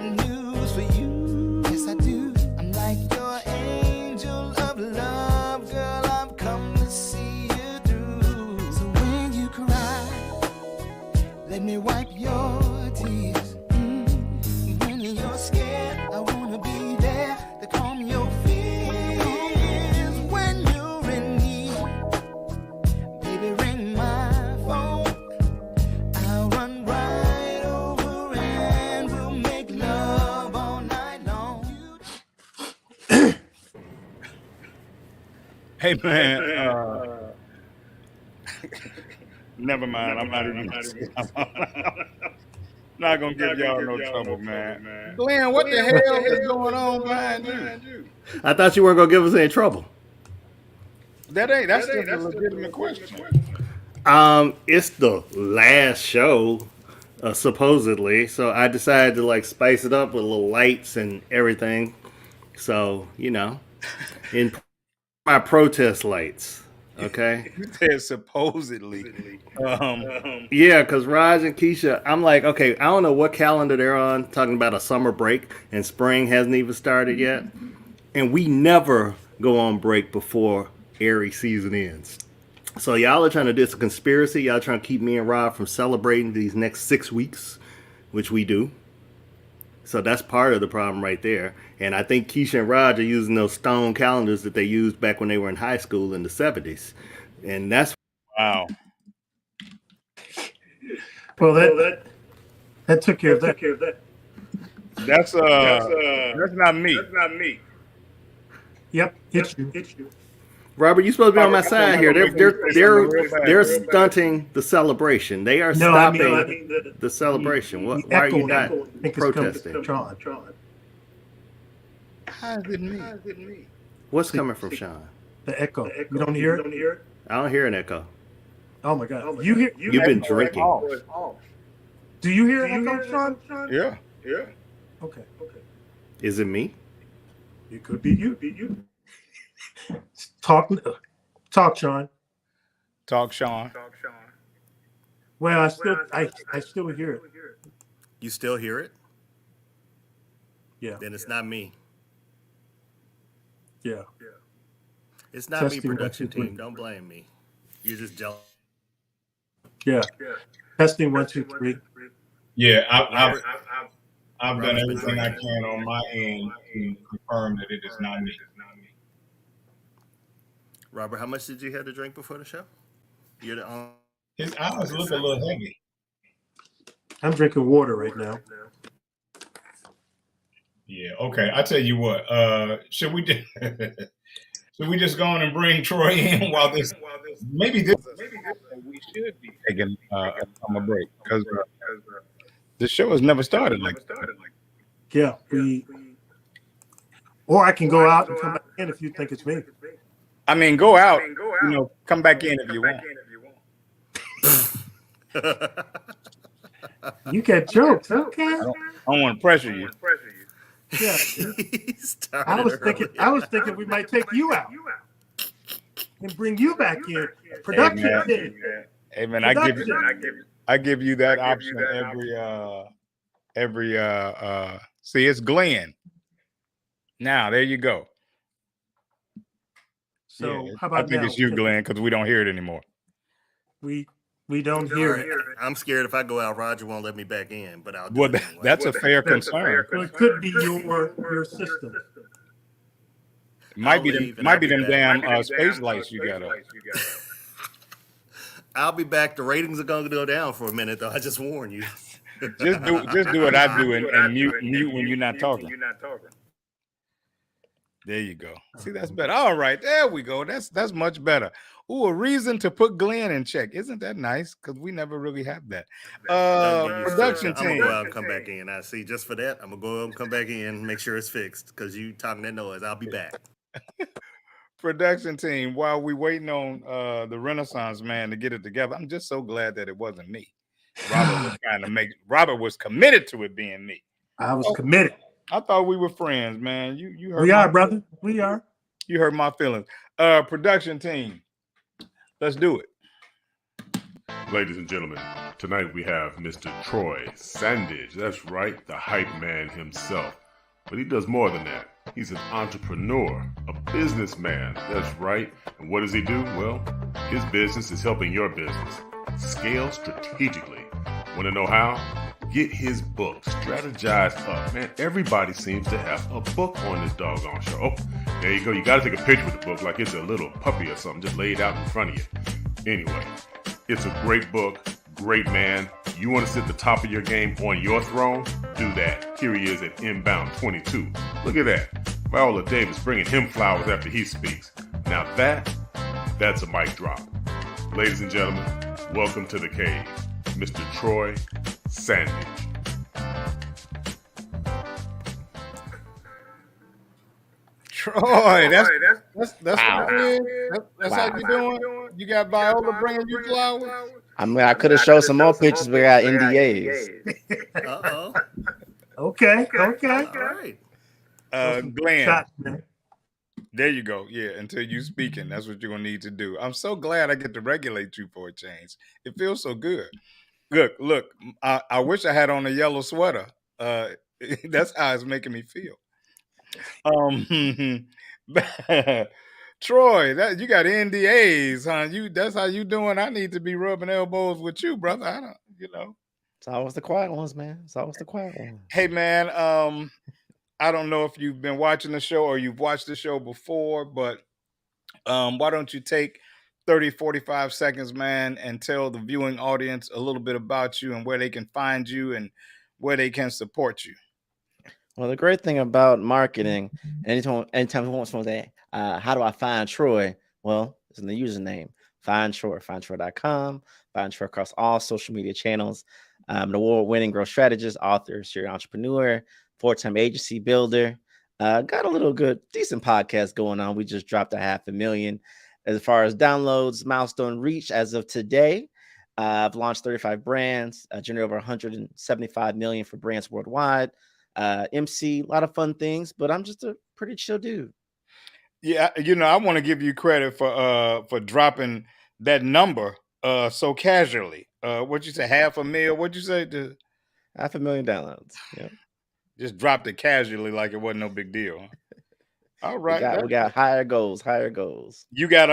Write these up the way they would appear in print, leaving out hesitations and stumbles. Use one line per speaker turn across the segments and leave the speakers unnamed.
got news for you. Yes, I do. I'm like your angel of love, girl. I've come to see you through. So when you cry, let me wipe your tears. When you're scared, I wanna be there to calm your fears. When you're in need, baby, ring my phone. I'll run right over and we'll make love all night long.
Hey man, never mind. I'm not even not gonna give y'all no trouble, man. Glenn, what the hell is going on behind you?
I thought you weren't gonna give us any trouble.
That's just a legitimate question.
It's the last show, supposedly. So I decided to like spice it up with little lights and everything. So in my protest lights. Okay.
You said supposedly.
Yeah, because Raj and Keisha, I'm like, okay, I don't know what calendar they're on, talking about a summer break, and spring hasn't even started yet. And we never go on break before Aries season ends. So y'all are trying to do this conspiracy. Y'all trying to keep me and Rob from celebrating these next 6 weeks, which we do. So that's part of the problem right there. And I think Keisha and Raj are using those stone calendars that they used back when they were in high school in the 70s. And that's
Wow.
Well, that took care of that.
That's not me.
Yep, it's you.
Robert, you're supposed to be on my side here. They're stunting the celebration. They are stopping the celebration. Why are you not protesting?
How is it me?
What's coming from Sean?
The echo. You don't hear it?
I don't hear an echo.
Oh my God! You hear?
You've been drinking.
Do you hear an echo, Sean?
Yeah.
Okay.
Is it me?
It could be you. Talk, Sean.
Talk, Sean.
Well, I still hear it.
You still hear it?
Yeah.
Then it's not me.
Yeah.
It's not
Testing
me, production
1, 2, 3.
team. Don't blame me. You're just jealous.
Yeah. Testing 1, 2, 3.
Yeah, I've done everything I can on my end to confirm that it is not me.
Robert, how much did you have to drink before the show? You're the only.
His eyes look a little heavy.
I'm drinking water right now.
Yeah. Okay. I tell you what. Should we just go on and bring Troy in while this? Maybe we should be taking a summer break because the show has never started like.
Yeah. Or I can go out and come back in if you think it's me.
I mean, go out. Come back in if you want.
You get jokes, okay?
I don't want to pressure you.
Yeah. I was thinking we might take you out and bring you back in. Production team.
Hey man, I give you that option every see, it's Glenn. Now there you go.
So
yeah,
how about
I think
now?
it's you, Glenn, because we don't hear it anymore.
We don't hear it.
I'm scared if I go out, Roger won't let me back in. But I'll do
Well,
it anyway.
that's a fair concern.
Well, it could be your system.
Might be them damn space lights you got up.
I'll be back. The ratings are going to go down for a minute, though. I just warn you.
Just do what I do and mute when you're not talking. There you go. See, that's better. All right, there we go. That's much better. Ooh, a reason to put Glenn in check. Isn't that nice? Because we never really have that. Production team.
I'm gonna go out and come back in. I see. Just for that, I'm gonna go out and come back in, make sure it's fixed. Because you talking that noise, I'll be back.
Production team. While we waiting on the Renaissance man to get it together, I'm just so glad that it wasn't me. Robert was committed to it being me.
I was committed.
I thought we were friends, man. You heard
we are, brother. We are.
You hurt my feelings. Production team. Let's do it.
Ladies and gentlemen, tonight we have Mr. Troy Sandidge. That's right, the hype man himself. But he does more than that. He's an entrepreneur, a businessman. That's right. And what does he do? Well, his business is helping your business scale strategically. Want to know how? Get his book, Strategize Up. Man, everybody seems to have a book on this doggone show. Oh, there you go. You got to take a picture with the book like it's a little puppy or something, just laid out in front of you. Anyway, it's a great book, great man. You want to sit at the top of your game on your throne? Do that. Here he is at Inbound 22. Look at that. Viola Davis bringing him flowers after he speaks. Now that's a mic drop. Ladies and gentlemen, welcome to the cave, Mr. Troy Sandidge.
Troy, that's wow. What it is. That's how you doing. You got Viola bringing you flowers.
I mean, I could have showed some more pictures, but I got NDAs.
Uh-oh.
Okay.
All right.
Glenn. There you go. Yeah, until you speaking, that's what you're gonna need to do. I'm so glad I get to regulate you for a change. It feels so good. Look. I wish I had on a yellow sweater. That's how it's making me feel. Troy, that you got NDAs, huh? That's how you doing. I need to be rubbing elbows with you, brother. I don't.
It's always the quiet ones, man. It's always the quiet ones.
Hey, man. I don't know if you've been watching the show or you've watched the show before, but why don't you take 30, 45 seconds, man, and tell the viewing audience a little bit about you and where they can find you and where they can support you.
Well, the great thing about marketing, anytime someone say, how do I find Troy? Well, it's in the username. Find Troy, findtroy.com. Find Troy across all social media channels. An award-winning growth strategist, author, serial entrepreneur, 4-time agency builder. Got a little decent podcast going on. We just dropped 500,000. As far as downloads, milestone reach as of today, I've launched 35 brands, generated over 175 million for brands worldwide. MC, a lot of fun things, but I'm just a pretty chill dude.
Yeah, I want to give you credit for dropping that number so casually. What'd you say, 500,000? What'd you say?
500,000 downloads. Yeah.
Just dropped it casually like it wasn't no big deal. All right.
We got higher goals.
You got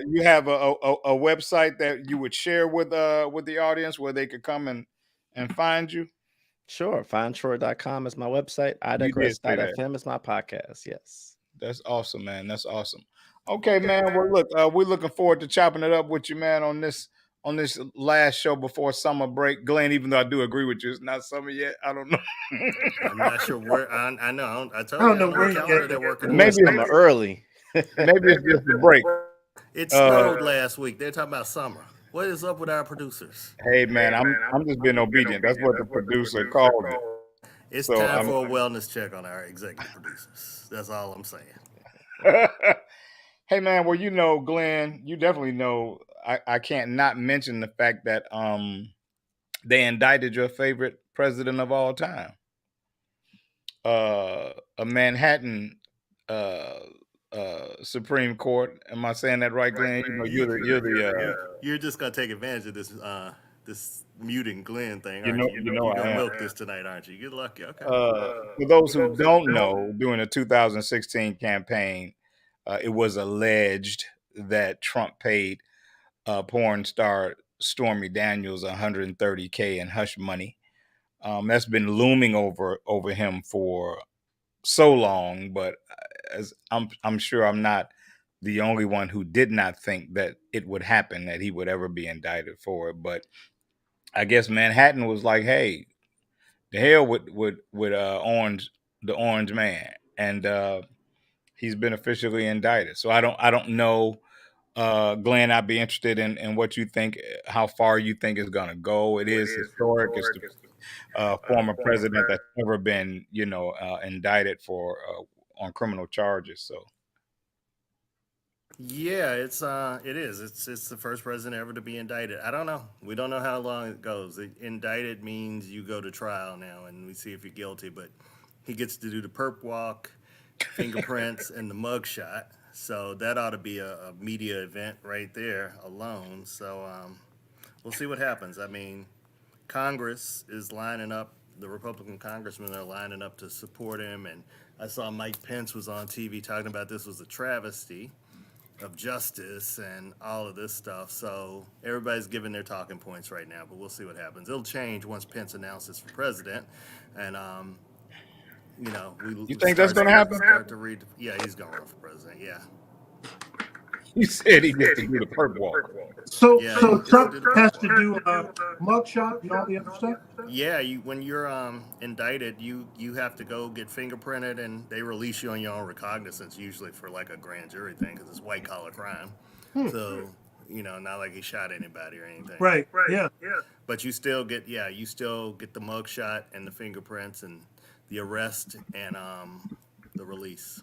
you have a website that you would share with the audience where they could come and find you?
Sure. Findtroy.com is my website. idigress.fm is my podcast. Yes.
That's awesome, man. That's awesome. Okay, man. Well, look, we're looking forward to chopping it up with you, man, on this last show before summer break. Glenn, even though I do agree with you, it's not summer yet. I don't know.
I'm not sure where. I know. I
don't know where
they're working.
Maybe summer early.
Maybe it's just a break.
It snowed last week. They're talking about summer. What is up with our producers?
Hey, man, I'm just being obedient. That's what the producer called it.
It's time for a wellness check on our executive producers. That's all I'm saying.
Hey, man, well, Glenn, you definitely know I can't not mention the fact that they indicted your favorite president of all time, a Manhattan Supreme Court. Am I saying that right, Glenn?
You're just gonna take advantage of this muting Glenn thing.
You're
gonna milk this tonight, aren't you? Good luck. Okay.
For those who don't know, during the 2016 campaign, it was alleged that Trump paid porn star Stormy Daniels $130K in hush money. That's been looming over him for so long, but as I'm sure I'm not the only one who did not think that it would happen, that he would ever be indicted for it. But I guess Manhattan was like, hey, the hell with the orange man, and he's been officially indicted. So I don't know. Glenn, I'd be interested in what you think, how far you think it's going to go. It is historic. It's the former president that's ever been, indicted for on criminal charges. So,
yeah, it is. It's the first president ever to be indicted. I don't know. We don't know how long it goes. Indicted means you go to trial now, and we see if you're guilty. But he gets to do the perp walk, fingerprints, and the mug shot. So that ought to be a media event right there alone. So We'll see what happens. I mean, Congress is lining up. The Republican congressmen are lining up to support him, and I saw Mike Pence was on TV talking about this was a travesty of justice and all of this stuff. So everybody's giving their talking points right now, but we'll see what happens. It'll change once Pence announces for president, and
You think that's going to happen?
Start to read. Yeah, he's going to run for president. Yeah.
You said he gets to do the perp walk.
So
Yeah,
Trump has to do a mugshot and all the other stuff?
Yeah, when you're indicted, you have to go get fingerprinted, and they release you on your own recognizance, usually for like a grand jury thing, because it's white collar crime. So not like he shot anybody or anything.
Right. Yeah.
But you still get the mug shot and the fingerprints and the arrest and the release.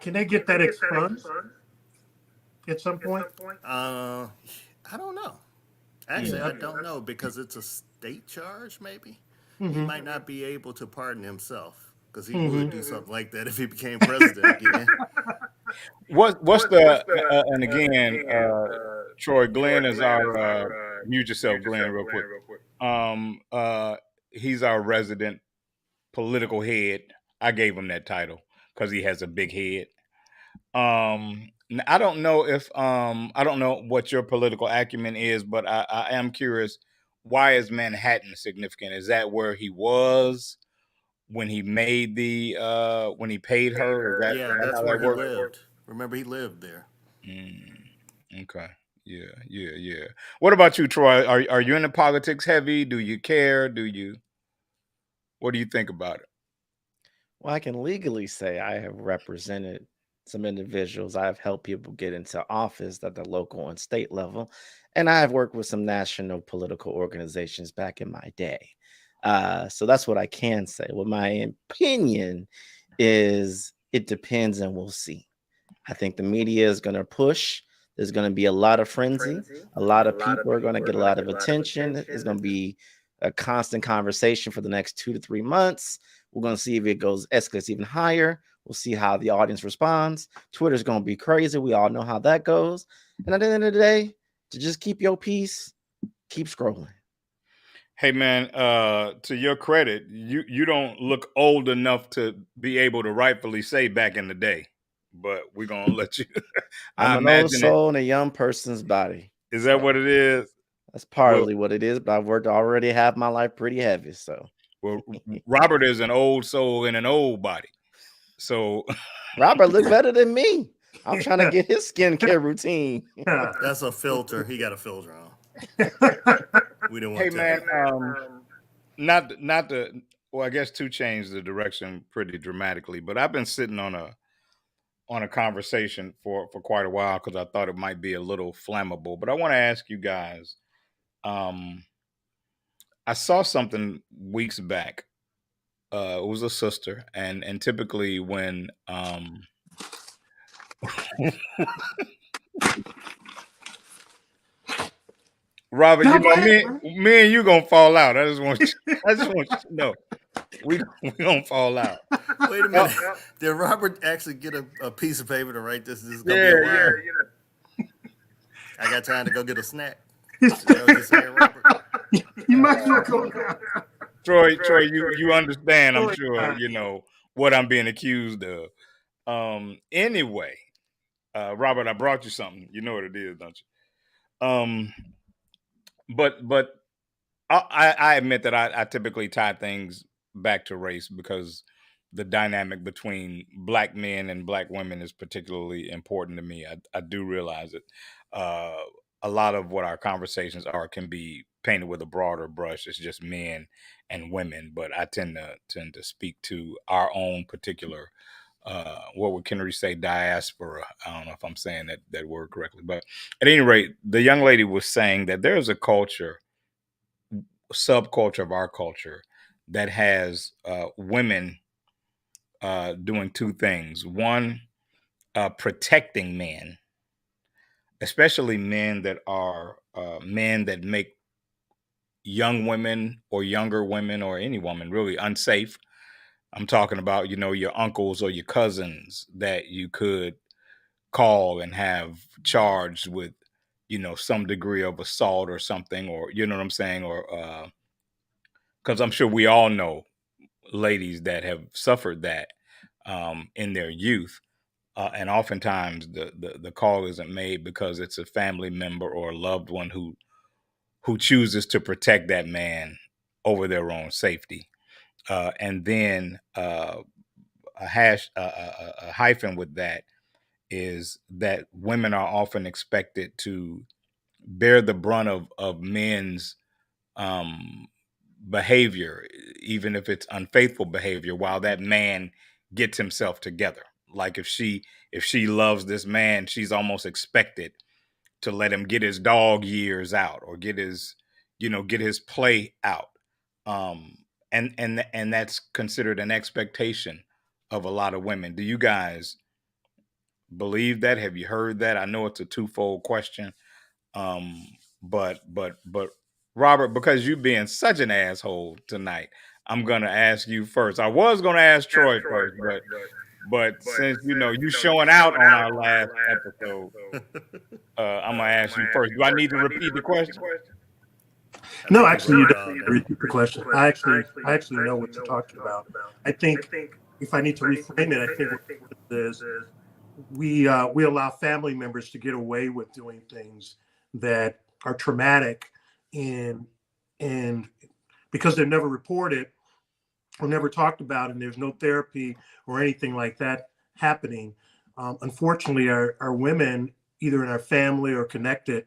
Can they get that expunged at some point?
I don't know. Actually, I don't know, because it's a state charge. Maybe he might not be able to pardon himself, because he would do something like that if he became president again.
What's the and again, Troy, Glenn is our mute yourself, Glenn, real quick. He's our resident political head. I gave him that title because he has a big head. I don't know if I don't know what your political acumen is, but I am curious. Why is Manhattan significant? Is that where he was when he made when he paid her?
That's where he lived. Remember, he lived there.
Okay. Yeah. What about you, Troy? Are you into politics heavy? Do you care? What do you think about it?
Well, I can legally say I have represented some individuals. I have helped people get into office at the local and state level, and I have worked with some national political organizations back in my day. So that's what I can say. Well, my opinion is it depends, and we'll see. I think the media is going to push. There's going to be a lot of frenzy. A lot of people are going to get a lot of attention. It's going to be a constant conversation for the next 2 to 3 months. We're going to see if it escalates even higher. We'll see how the audience responds. Twitter's going to be crazy. We all know how that goes. And at the end of the day, to just keep your peace, keep scrolling.
Hey, man, to your credit, you don't look old enough to be able to rightfully say back in the day, but we're going to let you.
I'm an old soul in a young person's body.
Is that what it is?
That's partly what it is, but I've already have my life pretty heavy. So,
well, Robert is an old soul in an old body. So
Robert look better than me. I'm trying to get his skincare routine.
That's a filter. He got a filter on. We don't want.
Hey, man, not to. Well, I guess to change the direction pretty dramatically, but I've been sitting on a conversation for quite a while because I thought it might be a little flammable. But I want to ask you guys. I saw something weeks back. It was a sister, and typically when Robert, me and you gonna fall out. I just want you to know we gonna fall out.
Wait a minute. Did Robert actually get a piece of paper to write this? This is gonna be a while. Yeah. I got time to go get a snack. You know what you're saying, Robert?
You might as well go now.
Troy, you understand, I'm sure, what I'm being accused of. Anyway, Robert, I brought you something. You know what it is, don't you? But I admit that I typically tie things back to race because the dynamic between black men and black women is particularly important to me. I do realize it. A lot of what our conversations are can be painted with a broader brush. It's just men and women, but I tend to speak to our own particular, what would Kennedy say, diaspora. I don't know if I'm saying that word correctly, but at any rate, the young lady was saying that there's a subculture of our culture that has women doing two things. One, protecting men, especially men that are men that make young women or younger women or any woman really unsafe. I'm talking about, your uncles or your cousins that you could call and have charged with, some degree of assault or something, or you know what I'm saying, or because I'm sure we all know ladies that have suffered that in their youth. And oftentimes the call isn't made because it's a family member or a loved one who chooses to protect that man over their own safety. And then a hyphen with that is that women are often expected to bear the brunt of men's um, behavior, even if it's unfaithful behavior, while that man gets himself together. Like if she loves this man, she's almost expected to let him get his dog years out, or get his play out. Um, and that's considered an expectation of a lot of women. Do you guys believe that? Have you heard that? I know it's a twofold question. Um, but Robert, because you being such an asshole tonight, I'm gonna ask you first. I was gonna ask Troy first, but since you showing out on our last episode, I'm gonna ask you first. Do I need to repeat the question?
No, actually, you don't need to repeat the question. I actually know what you're talking about. I think if I need to reframe it, I think what it is we allow family members to get away with doing things that are traumatic, and because they're never reported or never talked about, and there's no therapy or anything like that happening. Unfortunately, our women, either in our family or connected,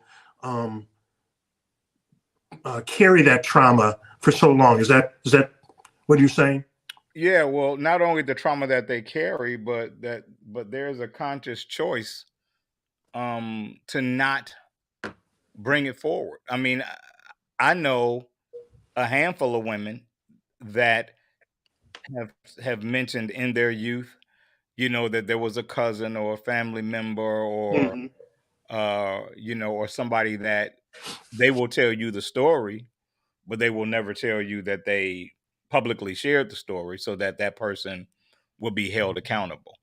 carry that trauma for so long. Is that what you're saying?
Yeah, well, not only the trauma that they carry, but there's a conscious choice to not bring it forward. I mean, I know a handful of women that have mentioned in their youth, that there was a cousin or a family member, or
Mm-hmm.
or somebody that they will tell you the story, but they will never tell you that they publicly shared the story, so that that person will be held accountable.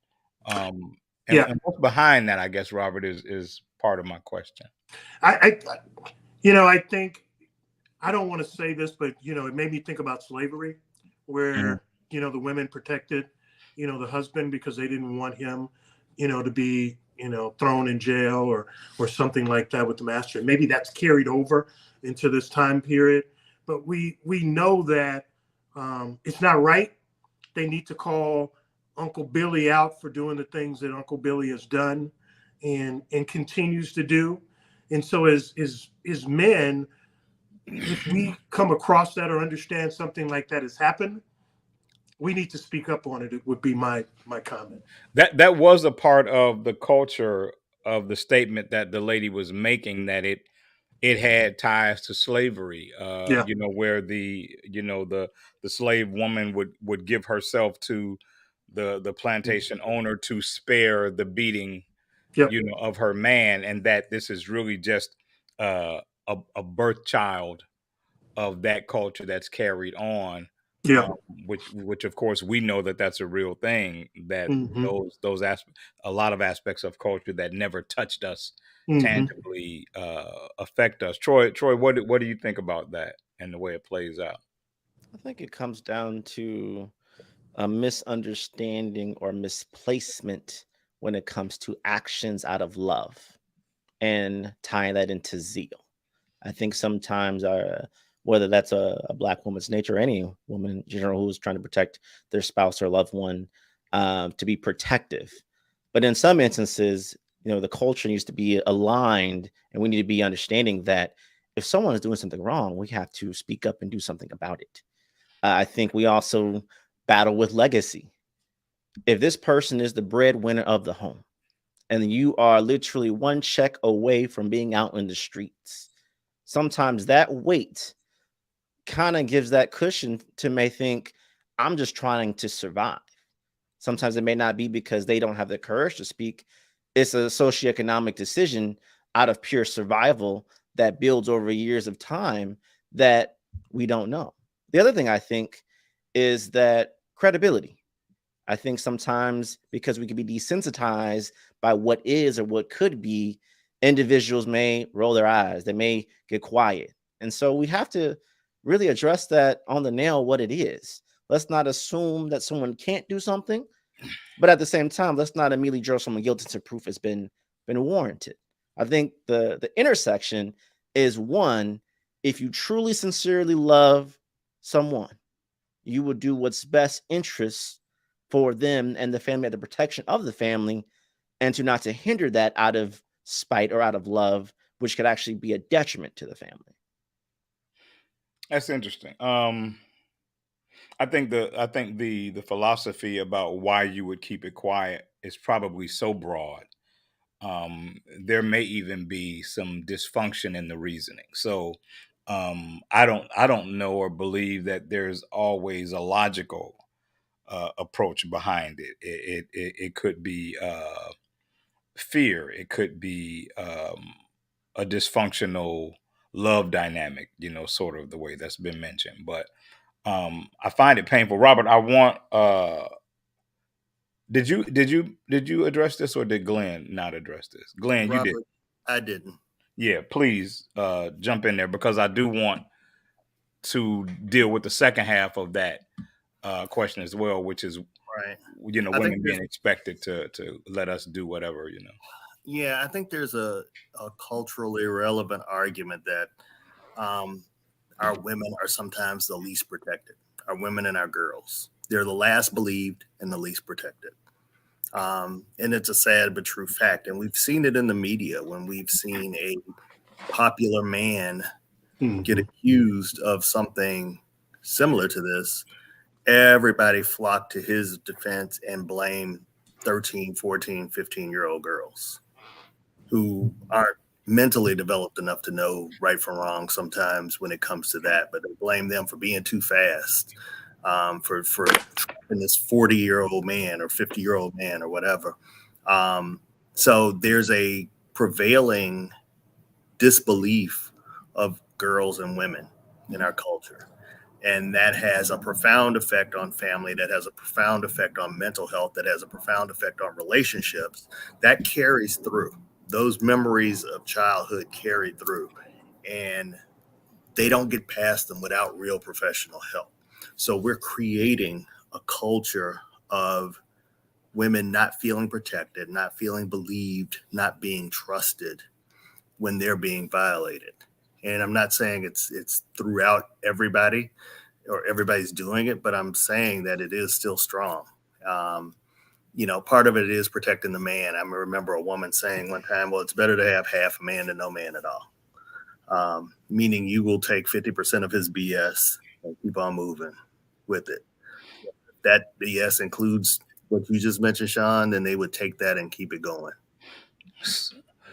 Um, and,
Yeah,
and what's behind that, I guess, Robert, is part of my question.
I think, I don't want to say this, but it made me think about slavery,
Mhm.
where the women protected the husband because they didn't want him to be thrown in jail or something like that with the master. And maybe that's carried over into this time period, but we know that it's not right. They need to call Uncle Billy out for doing the things that Uncle Billy has done and continues to do. And so as men, if we come across that or understand something like that has happened, we need to speak up on it. It would be my comment.
That was a part of the culture of the statement that the lady was making, that it had ties to slavery.
Yeah.
Where the slave woman would give herself to the plantation owner to spare the beating,
Yep.
of her man, and that this is really just uh, a birth child of that culture that's carried on,
Yeah.
um, which of course we know that that's a real thing, that
Hmm.
those aspects, a lot of aspects of culture that never touched us
Hmm.
tangibly affect us. Troy, what do you think about that and the way it plays out?
I think it comes down to a misunderstanding or misplacement when it comes to actions out of love and tying that into zeal. I think sometimes whether that's a black woman's nature or any woman in general who's trying to protect their spouse or loved one, to be protective. But in some instances, the culture needs to be aligned, and we need to be understanding that if someone is doing something wrong, we have to speak up and do something about it. I think we also battle with legacy. If this person is the breadwinner of the home, and you are literally one check away from being out in the streets, sometimes that weight kind of gives that cushion to may think, I'm just trying to survive. Sometimes it may not be because they don't have the courage to speak. It's a socioeconomic decision out of pure survival that builds over years of time that we don't know. The other thing I think is that credibility. I think sometimes because we can be desensitized by what is or what could be, individuals may roll their eyes, they may get quiet. And so we have to really address that on the nail what it is. Let's not assume that someone can't do something, but at the same time, let's not immediately draw someone guilty until proof has been warranted. I think the intersection is one, if you truly sincerely love someone, you will do what's best interest for them and the family, the protection of the family, and to not to hinder that out of spite or out of love, which could actually be a detriment to the family.
That's interesting. I think the philosophy about why you would keep it quiet is probably so broad. There may even be some dysfunction in the reasoning. So I don't know or believe that there's always a logical approach behind it. It could be fear. It could be a dysfunctional love dynamic. Sort of the way that's been mentioned. But I find it painful. Robert, I want. Did you address this, or did Glenn not address this? Glenn, you did.
Robert, I didn't.
Yeah, please jump in there, because I do want to deal with the second half of that question as well, which is
Right.
women being expected to let us do whatever.
Yeah, I think there's a culturally relevant argument that our women are sometimes the least protected. Our women and our girls, they're the last believed and the least protected. And it's a sad but true fact. And we've seen it in the media when we've seen a popular man get accused of something similar to this. Everybody flocked to his defense and blamed 13, 14, 15-year-old girls who aren't mentally developed enough to know right from wrong sometimes when it comes to that, but they blame them for being too fast, for trapping this 40-year-old man or 50-year-old man or whatever. So there's a prevailing disbelief of girls and women in our culture. And that has a profound effect on family, that has a profound effect on mental health, that has a profound effect on relationships. That carries through. Those memories of childhood carry through, and they don't get past them without real professional help. So we're creating a culture of women not feeling protected, not feeling believed, not being trusted when they're being violated. And I'm not saying it's throughout everybody or everybody's doing it, but I'm saying that it is still strong. Part of it is protecting the man. I remember a woman saying one time, well, it's better to have half a man than no man at all. Meaning you will take 50% of his BS and keep on moving with it. If that BS includes what you just mentioned, Sean, then they would take that and keep it going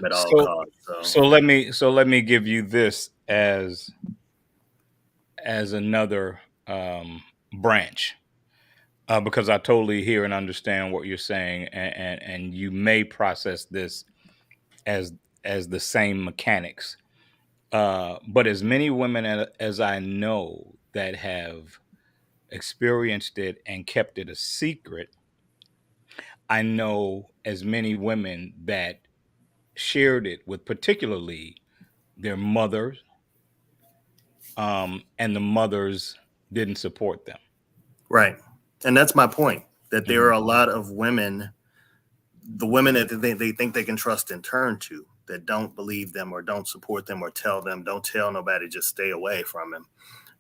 at all costs.
So let me give you this as another branch, because I totally hear and understand what you're saying, and you may process this as the same mechanics. But as many women as I know that have experienced it and kept it a secret, I know as many women that shared it with particularly their mothers, and the mothers didn't support them.
Right. And that's my point, that there are a lot of women, the women that they think they can trust and turn to, that don't believe them or don't support them or tell them, don't tell nobody, just stay away from him,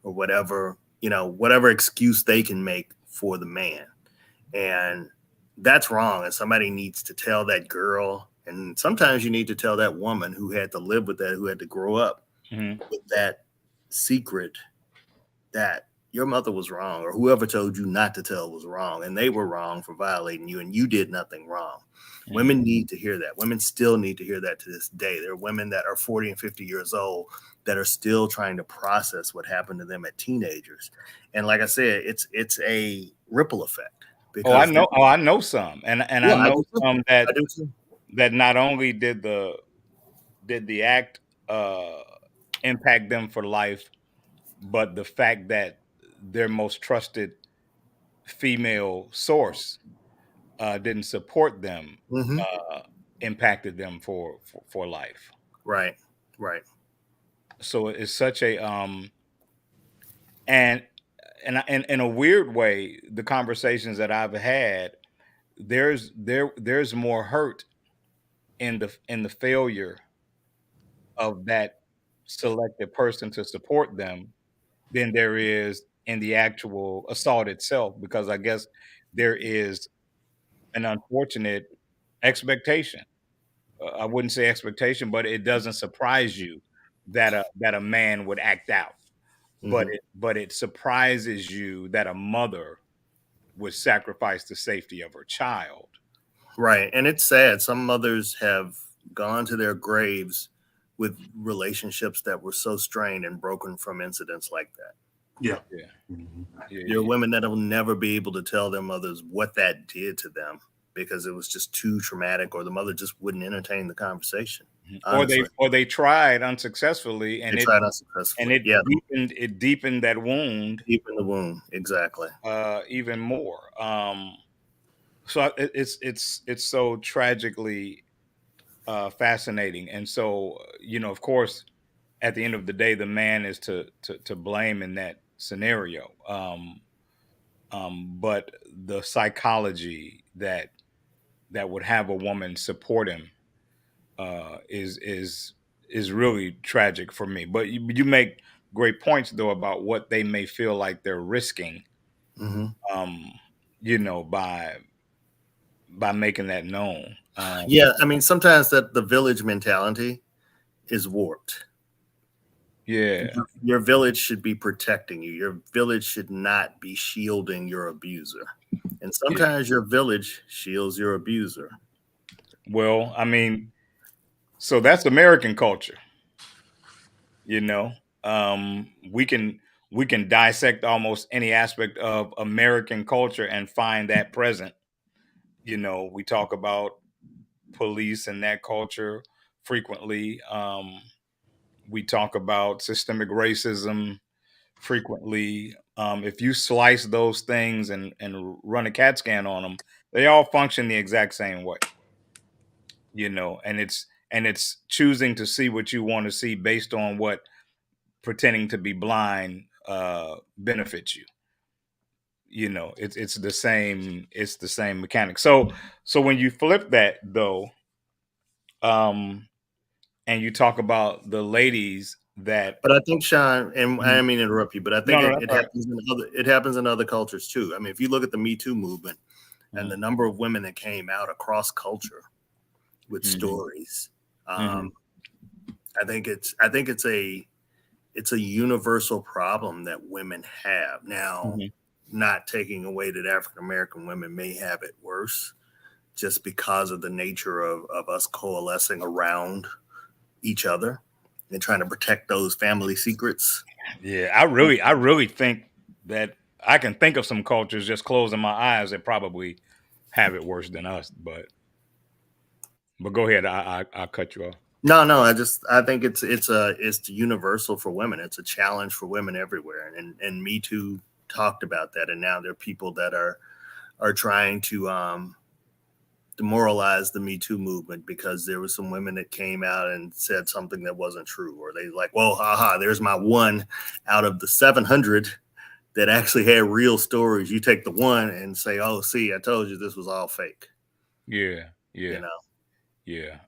or whatever, whatever excuse they can make for the man. And that's wrong. And somebody needs to tell that girl. And sometimes you need to tell that woman who had to live with that, who had to grow up with that secret, that your mother was wrong, or whoever told you not to tell was wrong, and they were wrong for violating you, and you did nothing wrong. Women need to hear that. Women still need to hear that to this day. There are women that are 40 and 50 years old that are still trying to process what happened to them at teenagers. And like I said, it's a ripple effect.
I know some, and I know some that not only did the act impact them for life, but the fact that their most trusted female source didn't support them impacted them for life.
Right.
So it's such a and and in a weird way, the conversations that I've had, there's more hurt in the failure of that selected person to support them than there is in the actual assault itself, because I guess there is an unfortunate expectation. I wouldn't say expectation, but it doesn't surprise you that a man would act out. But
Hmm.
it surprises you that a mother would sacrifice the safety of her child.
Right. And it's sad. Some mothers have gone to their graves with relationships that were so strained and broken from incidents like that.
Yeah.
Yeah, yeah,
There are
yeah.
women that will never be able to tell their mothers what that did to them because it was just too traumatic, or the mother just wouldn't entertain the conversation.
Mhm.
Honestly,
Or they tried unsuccessfully,
they tried unsuccessfully. Yeah,
it deepened that wound
deep in the womb. Exactly.
even more. So it's so tragically fascinating, and so of course, at the end of the day, the man is to blame in that scenario. But the psychology that would have a woman support him is really tragic for me. But you make great points though about what they may feel like they're risking,
Hmm.
um, by making that known.
Yeah, I mean, sometimes that the village mentality is warped.
Yeah,
Your village should be protecting you. Your village should not be shielding your abuser. And
yeah.
sometimes your village shields your abuser.
Well, I mean, so that's American culture. You know, we can dissect almost any aspect of American culture and find that present. We talk about police and that culture frequently. We talk about systemic racism frequently. If you slice those things and run a CAT scan on them, they all function the exact same way. And it's choosing to see what you want to see based on what pretending to be blind benefits you. It's the same mechanic. So when you flip that though, um and you talk about the ladies that
But I think, Sean, and I
Mhm.
didn't mean to interrupt you, but I
No,
think
no,
it,
that's
it
all right.
happens in other cultures too. I mean, if you look at the Me Too movement and
Mhm,
the number of women that came out across culture with
mhm,
stories,
mhm,
I think it's a universal problem that women have now.
mhm.
Not taking away that African American women may have it worse, just because of the nature of us coalescing around each other and trying to protect those family secrets.
Yeah, I really think that I can think of some cultures just closing my eyes that probably have it worse than us. But go ahead. I'll cut you off.
No, I think it's universal for women. It's a challenge for women everywhere, and Me Too talked about that, and now there are people that are trying to demoralize the Me Too movement because there was some women that came out and said something that wasn't true, or they like, well, haha, there's my one out of the 700 that actually had real stories. You take the one and say, oh, see, I told you this was all fake.
Yeah,
You
yeah,
know,
yeah.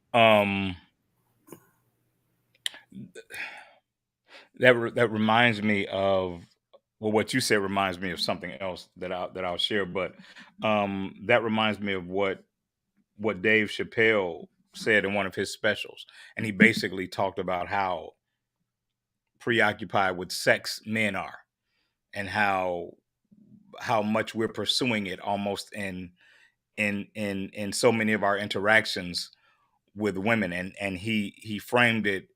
That reminds me of, well, what you said reminds me of something else that I'll share. But that reminds me of what Dave Chappelle said in one of his specials, and he basically talked about how preoccupied with sex men are, and how much we're pursuing it almost in so many of our interactions with women, and he framed it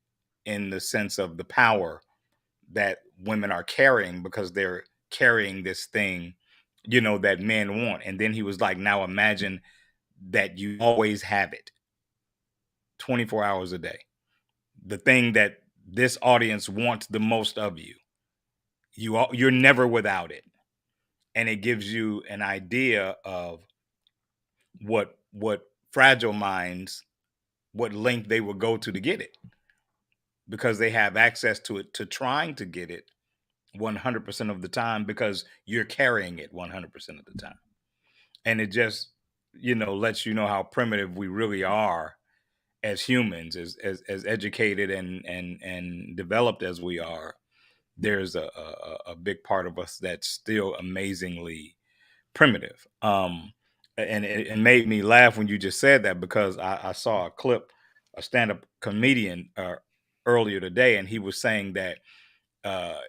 in the sense of the power that women are carrying because they're carrying this thing that men want. And then he was like, now imagine that you always have it 24 hours a day, the thing that this audience wants the most of you. You're never without it, and it gives you an idea of what fragile minds what length they will go to get it, because they have access to it, to trying to get it 100% of the time, because you're carrying it 100% of the time. And it just, lets you know how primitive we really are as humans, as educated and developed as we are. There's a big part of us that's still amazingly primitive. And it made me laugh when you just said that, because I saw a clip, a stand-up comedian earlier today, and he was saying that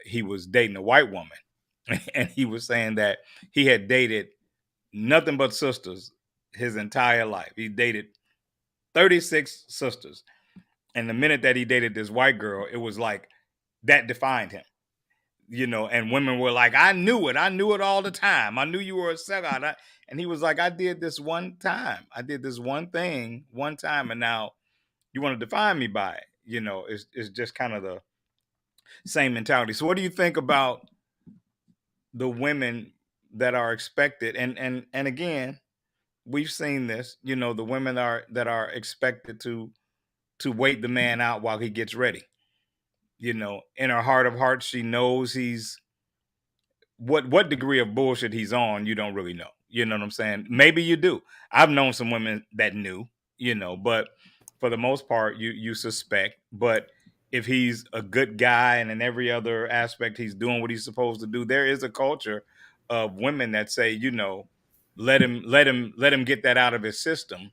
he was dating a white woman, and he was saying that he had dated nothing but sisters his entire life. He dated 36 sisters, and the minute that he dated this white girl, it was like that defined him. And women were like, I knew it all the time. I knew you were a sellout. And he was like, I did this one time. I did this one thing one time, and now you want to define me by it. It's just kind of the same mentality. So what do you think about the women that are expected? And again, we've seen this, the women that are expected to wait the man out while he gets ready. In her heart of hearts, she knows he's what degree of bullshit he's on. You don't really know. You know what I'm saying? Maybe you do. I've known some women that knew, but for the most part, you suspect. But if he's a good guy and in every other aspect he's doing what he's supposed to do, there is a culture of women that say, let him get that out of his system,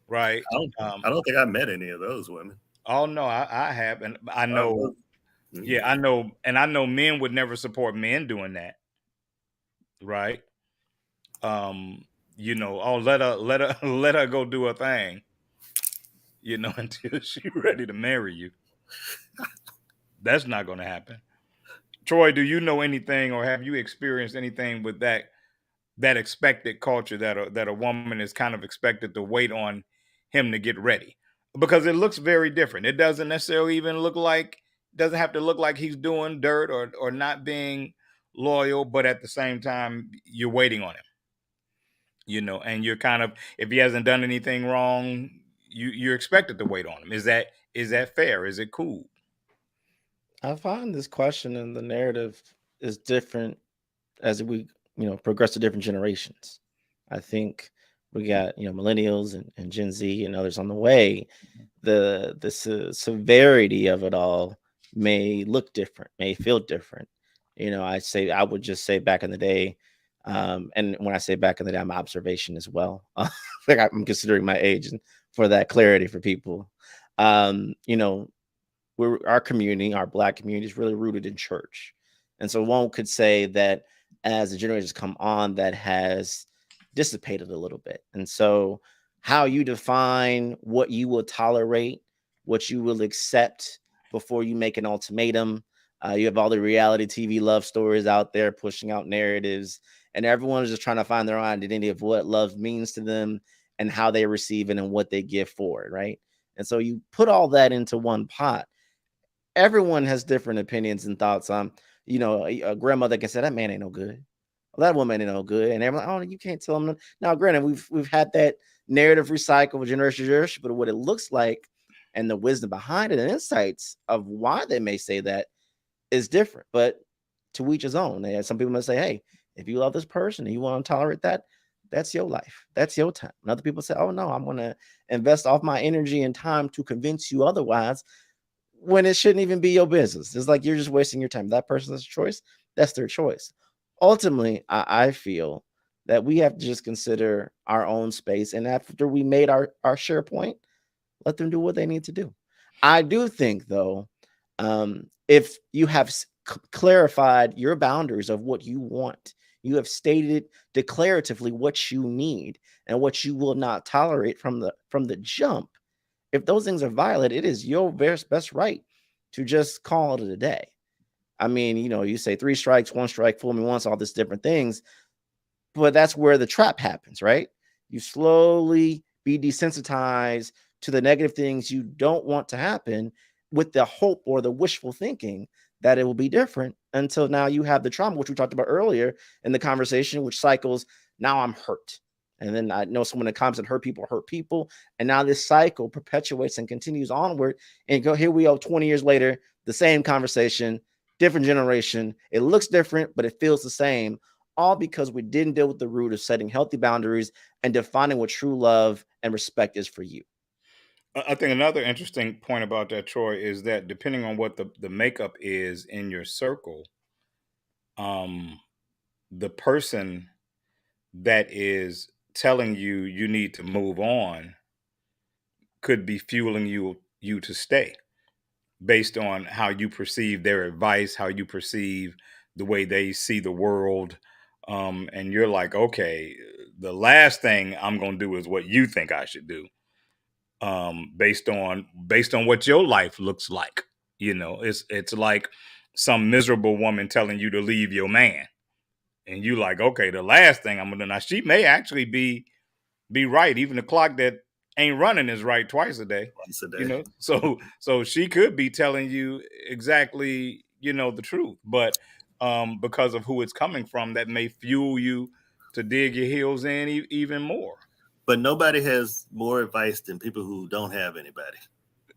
right?
I don't think I met any of those women.
Oh no, I have, and I know. Yeah, I know, and I know men would never support men doing that, right? Let her go do her thing, until she's ready to marry you. That's not going to happen. Troy, do you know anything, or have you experienced anything with that expected culture that a woman is kind of expected to wait on him to get ready? Because it looks very different. It doesn't necessarily even doesn't have to look like he's doing dirt or not being loyal, but at the same time, you're waiting on him, and you're kind of, if he hasn't done anything wrong, you're expected to wait on him. Is that fair? Is it cool?
I find this question and the narrative is different as we, progress to different generations. I think we got, millennials and Gen Z and others on the way. The severity of it all may look different, may feel different. I would just say back in the day, and when I say back in the day, I'm observation as well. Like I'm considering my age, and for that clarity for people, our community, our Black community, is really rooted in church, and so one could say that as the generations come on, that has dissipated a little bit. And so, how you define what you will tolerate, what you will accept before you make an ultimatum. You have all the reality TV love stories out there pushing out narratives, and everyone is just trying to find their own identity of what love means to them and how they receive it and what they give for it, right? And so you put all that into one pot. Everyone has different opinions and thoughts on, a grandmother can say that man ain't no good. Well, that woman ain't no good. And everyone, oh, you can't tell them. Now, granted, we've had that narrative recycled generation to generation, but what it looks like and the wisdom behind it and insights of why they may say that is different. But to each his own. And some people may say, hey, if you love this person and you want to tolerate that, that's your life. That's your time. And other people say, oh, no, I'm going to invest all my energy and time to convince you otherwise, when it shouldn't even be your business. It's like you're just wasting your time. That person's choice, that's their choice. Ultimately, I feel that we have to just consider our own space. And after we made our share point, let them do what they need to do. I do think, though, if you have clarified your boundaries of what you want, you have stated declaratively what you need and what you will not tolerate from the jump. If those things are violated, it is your best right to just call it a day. I mean, you say 3 strikes, 1 strike, fool me once, all these different things, but that's where the trap happens, right? You slowly be desensitized to the negative things you don't want to happen with the hope or the wishful thinking that it will be different until now you have the trauma, which we talked about earlier in the conversation, which cycles, now I'm hurt. And then I know someone that comes and hurt people. And now this cycle perpetuates and continues onward. And here we are 20 years later, the same conversation, different generation. It looks different, but it feels the same. All because we didn't deal with the root of setting healthy boundaries and defining what true love and respect is for you.
I think another interesting point about that, Troy, is that depending on what the makeup is in your circle, the person that is telling you need to move on could be fueling you to stay based on how you perceive their advice, how you perceive the way they see the world. And you're like, okay, the last thing I'm going to do is what you think I should do. Based on what your life looks like. It's like some miserable woman telling you to leave your man. And you like, okay, the last thing I'm gonna do. Now she may actually be right. Even the clock that ain't running is right twice a day. So she could be telling you exactly, the truth. But because of who it's coming from, that may fuel you to dig your heels in even more.
But nobody has more advice than people who don't have anybody.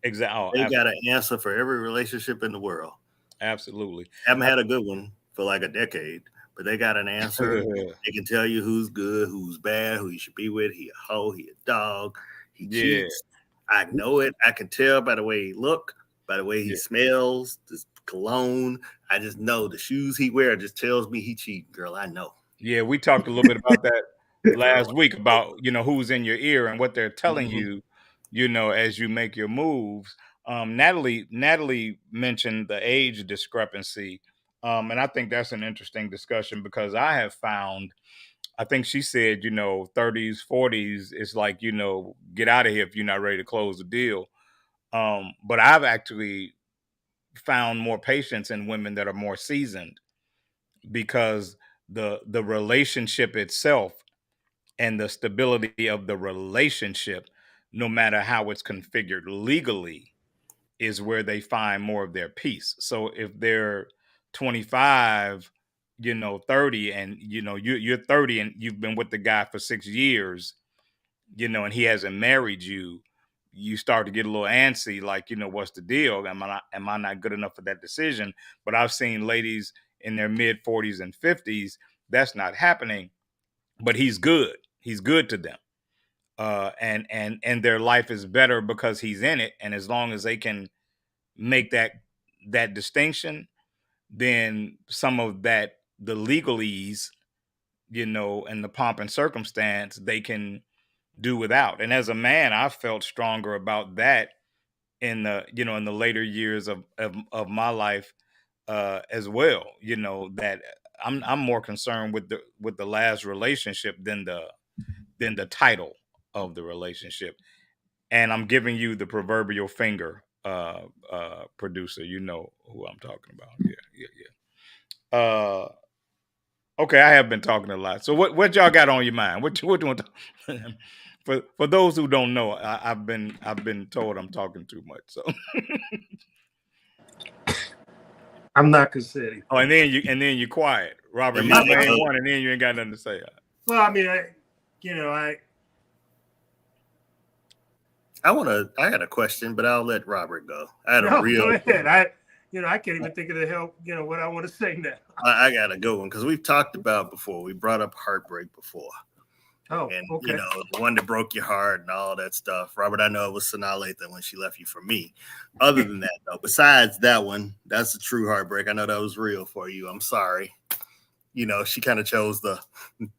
Exactly.
They got an answer for every relationship in the world.
Absolutely.
Haven't had a good one for like a decade, but they got an answer. They can tell you who's good, who's bad, who you should be with. He a hoe, he a dog, he cheats. I know it. I can tell by the way he look, by the way he smells, this cologne. I just know the shoes he wears just tells me he cheating, girl. I know.
Yeah, we talked a little bit about that last week about, who's in your ear and what they're telling you, as you make your moves. Natalie mentioned the age discrepancy. And I think that's an interesting discussion because I have found, I think she said, 30s, 40s, it's like, get out of here if you're not ready to close the deal. But I've actually found more patience in women that are more seasoned because the relationship itself and the stability of the relationship, no matter how it's configured legally, is where they find more of their peace. So if they're 25, 30, and you're 30 and you've been with the guy for 6 years, and he hasn't married you, you start to get a little antsy, like, what's the deal? Am I not good enough for that decision? But I've seen ladies in their mid 40s and 50s, that's not happening, but he's good. He's good to them. And their life is better because he's in it. And as long as they can make that distinction, then some of that, the legalese, and the pomp and circumstance, they can do without. And as a man, I felt stronger about that in the, in the later years of my life, as well, that I'm more concerned with the last relationship than the title of the relationship. And I'm giving you the proverbial finger, producer. You know who I'm talking about. Yeah. Okay, I have been talking a lot. So what y'all got on your mind? What you want to for those who don't know, I've been told I'm talking too much. So
I'm not gonna say anything.
Oh, and then you're quiet, Robert. You're the main one, and then you ain't got nothing to say.
Well, I mean, I
got a question, but I'll let Robert go.
Go ahead. I can't even think of the hell, what I want to say now.
I got a good one because we've talked about before. We brought up heartbreak before.
Oh,
and
okay.
The one that broke your heart and all that stuff. Robert, I know it was Sanaa Lathan when she left you for me. Other than that, though, besides that one, that's a true heartbreak. I know that was real for you. I'm sorry. She kind of chose the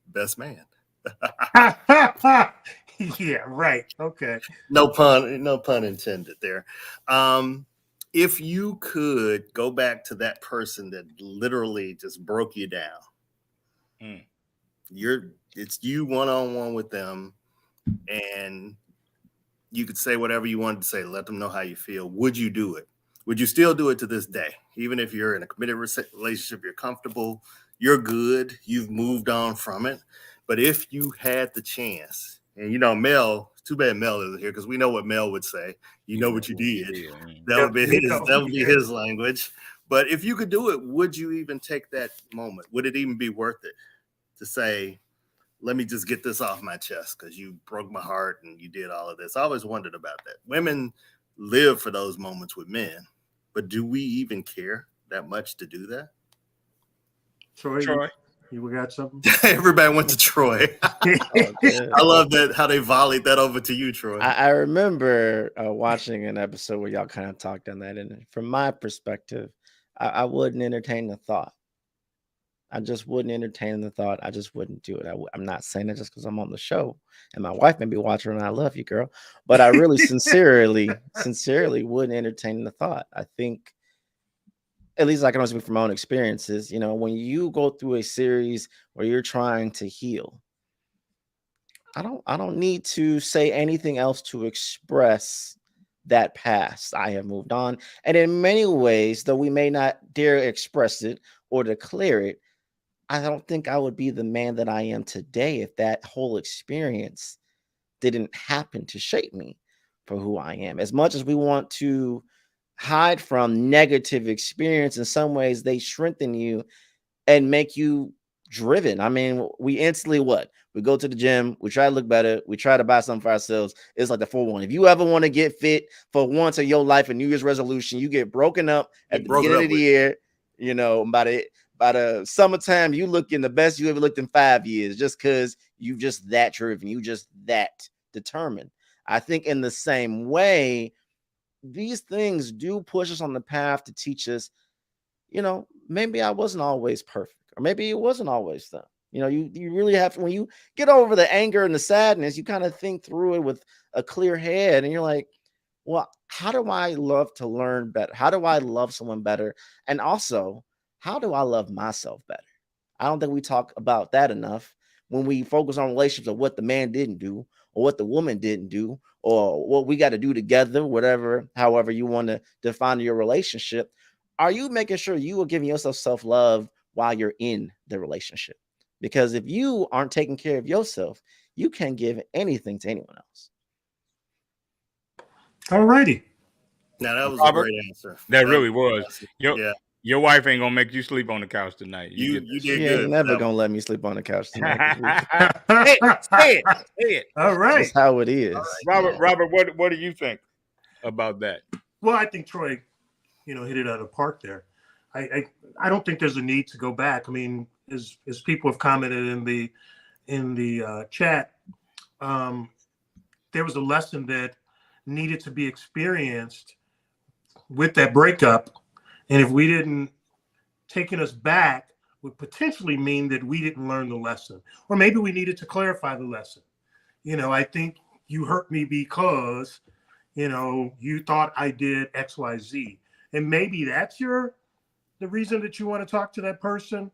best man.
Yeah, right. Okay.
No pun intended there. If you could go back to that person that literally just broke you down, it's you one-on-one with them, and you could say whatever you wanted to say, let them know how you feel. Would you do it? Would you still do it to this day? Even if you're in a committed relationship, you're comfortable, you're good, you've moved on from it. But if you had the chance, and Mel, too bad Mel isn't here because we know what Mel would say. You know what you did. That would be his language. But if you could do it, would you even take that moment? Would it even be worth it to say, let me just get this off my chest because you broke my heart and you did all of this. I always wondered about that. Women live for those moments with men, but do we even care that much to do that?
Troy. You got something?
Everybody went to Troy. I love that how they volleyed that over to you, Troy.
I remember watching an episode where y'all kind of talked on that, and from my perspective, I wouldn't entertain the thought. I just wouldn't entertain the thought. I just wouldn't do it. I'm not saying that just because I'm on the show and my wife may be watching and I love you, girl. But I really sincerely wouldn't entertain the thought. I think, at least I can only speak from my own experiences, you know, when you go through a series where you're trying to heal, I don't need to say anything else to express that past. I have moved on. And in many ways, though we may not dare express it or declare it, I don't think I would be the man that I am today if that whole experience didn't happen to shape me for who I am. As much as we want to hide from negative experience, in some ways they strengthen you and make you driven. I mean, we instantly we go to the gym, we try to look better, we try to buy something for ourselves. It's like the 4-1. If you ever want to get fit for once in your life, a New Year's resolution, you get broken up at the beginning of the year, you know, by the summertime, you looking the best you ever looked in 5 years, just because you just that driven, you just that determined. I think in the same way, these things do push us on the path to teach us, you know, maybe I wasn't always perfect, or maybe it wasn't always done. You know, you really have to, when you get over the anger and the sadness, you kind of think through it with a clear head and you're like, well, how do I love to learn better? How do I love someone better? And also, how do I love myself better? I don't think we talk about that enough when we focus on relationships of what the man didn't do or what the woman didn't do or what we got to do together, whatever, however you want to define your relationship. Are you making sure you are giving yourself self-love while you're in the relationship? Because if you aren't taking care of yourself, you can't give anything to anyone else.
All righty.
Now that was
Robert,
a great answer.
That really was.
Yeah.
Your wife ain't gonna make you sleep on the couch tonight.
You did
She
good.
ain't never gonna let me sleep on the couch tonight.
Say it.
All right.
That's how it is.
Robert, what do you think about that?
Well, I think Troy, you know, hit it out of the park there. I don't think there's a need to go back. I mean, as people have commented in the chat, there was a lesson that needed to be experienced with that breakup, and if we didn't, taking us back would potentially mean that we didn't learn the lesson, or maybe we needed to clarify the lesson. You know, I think you hurt me because, you know, you thought I did X, Y, Z, and maybe that's the reason that you want to talk to that person.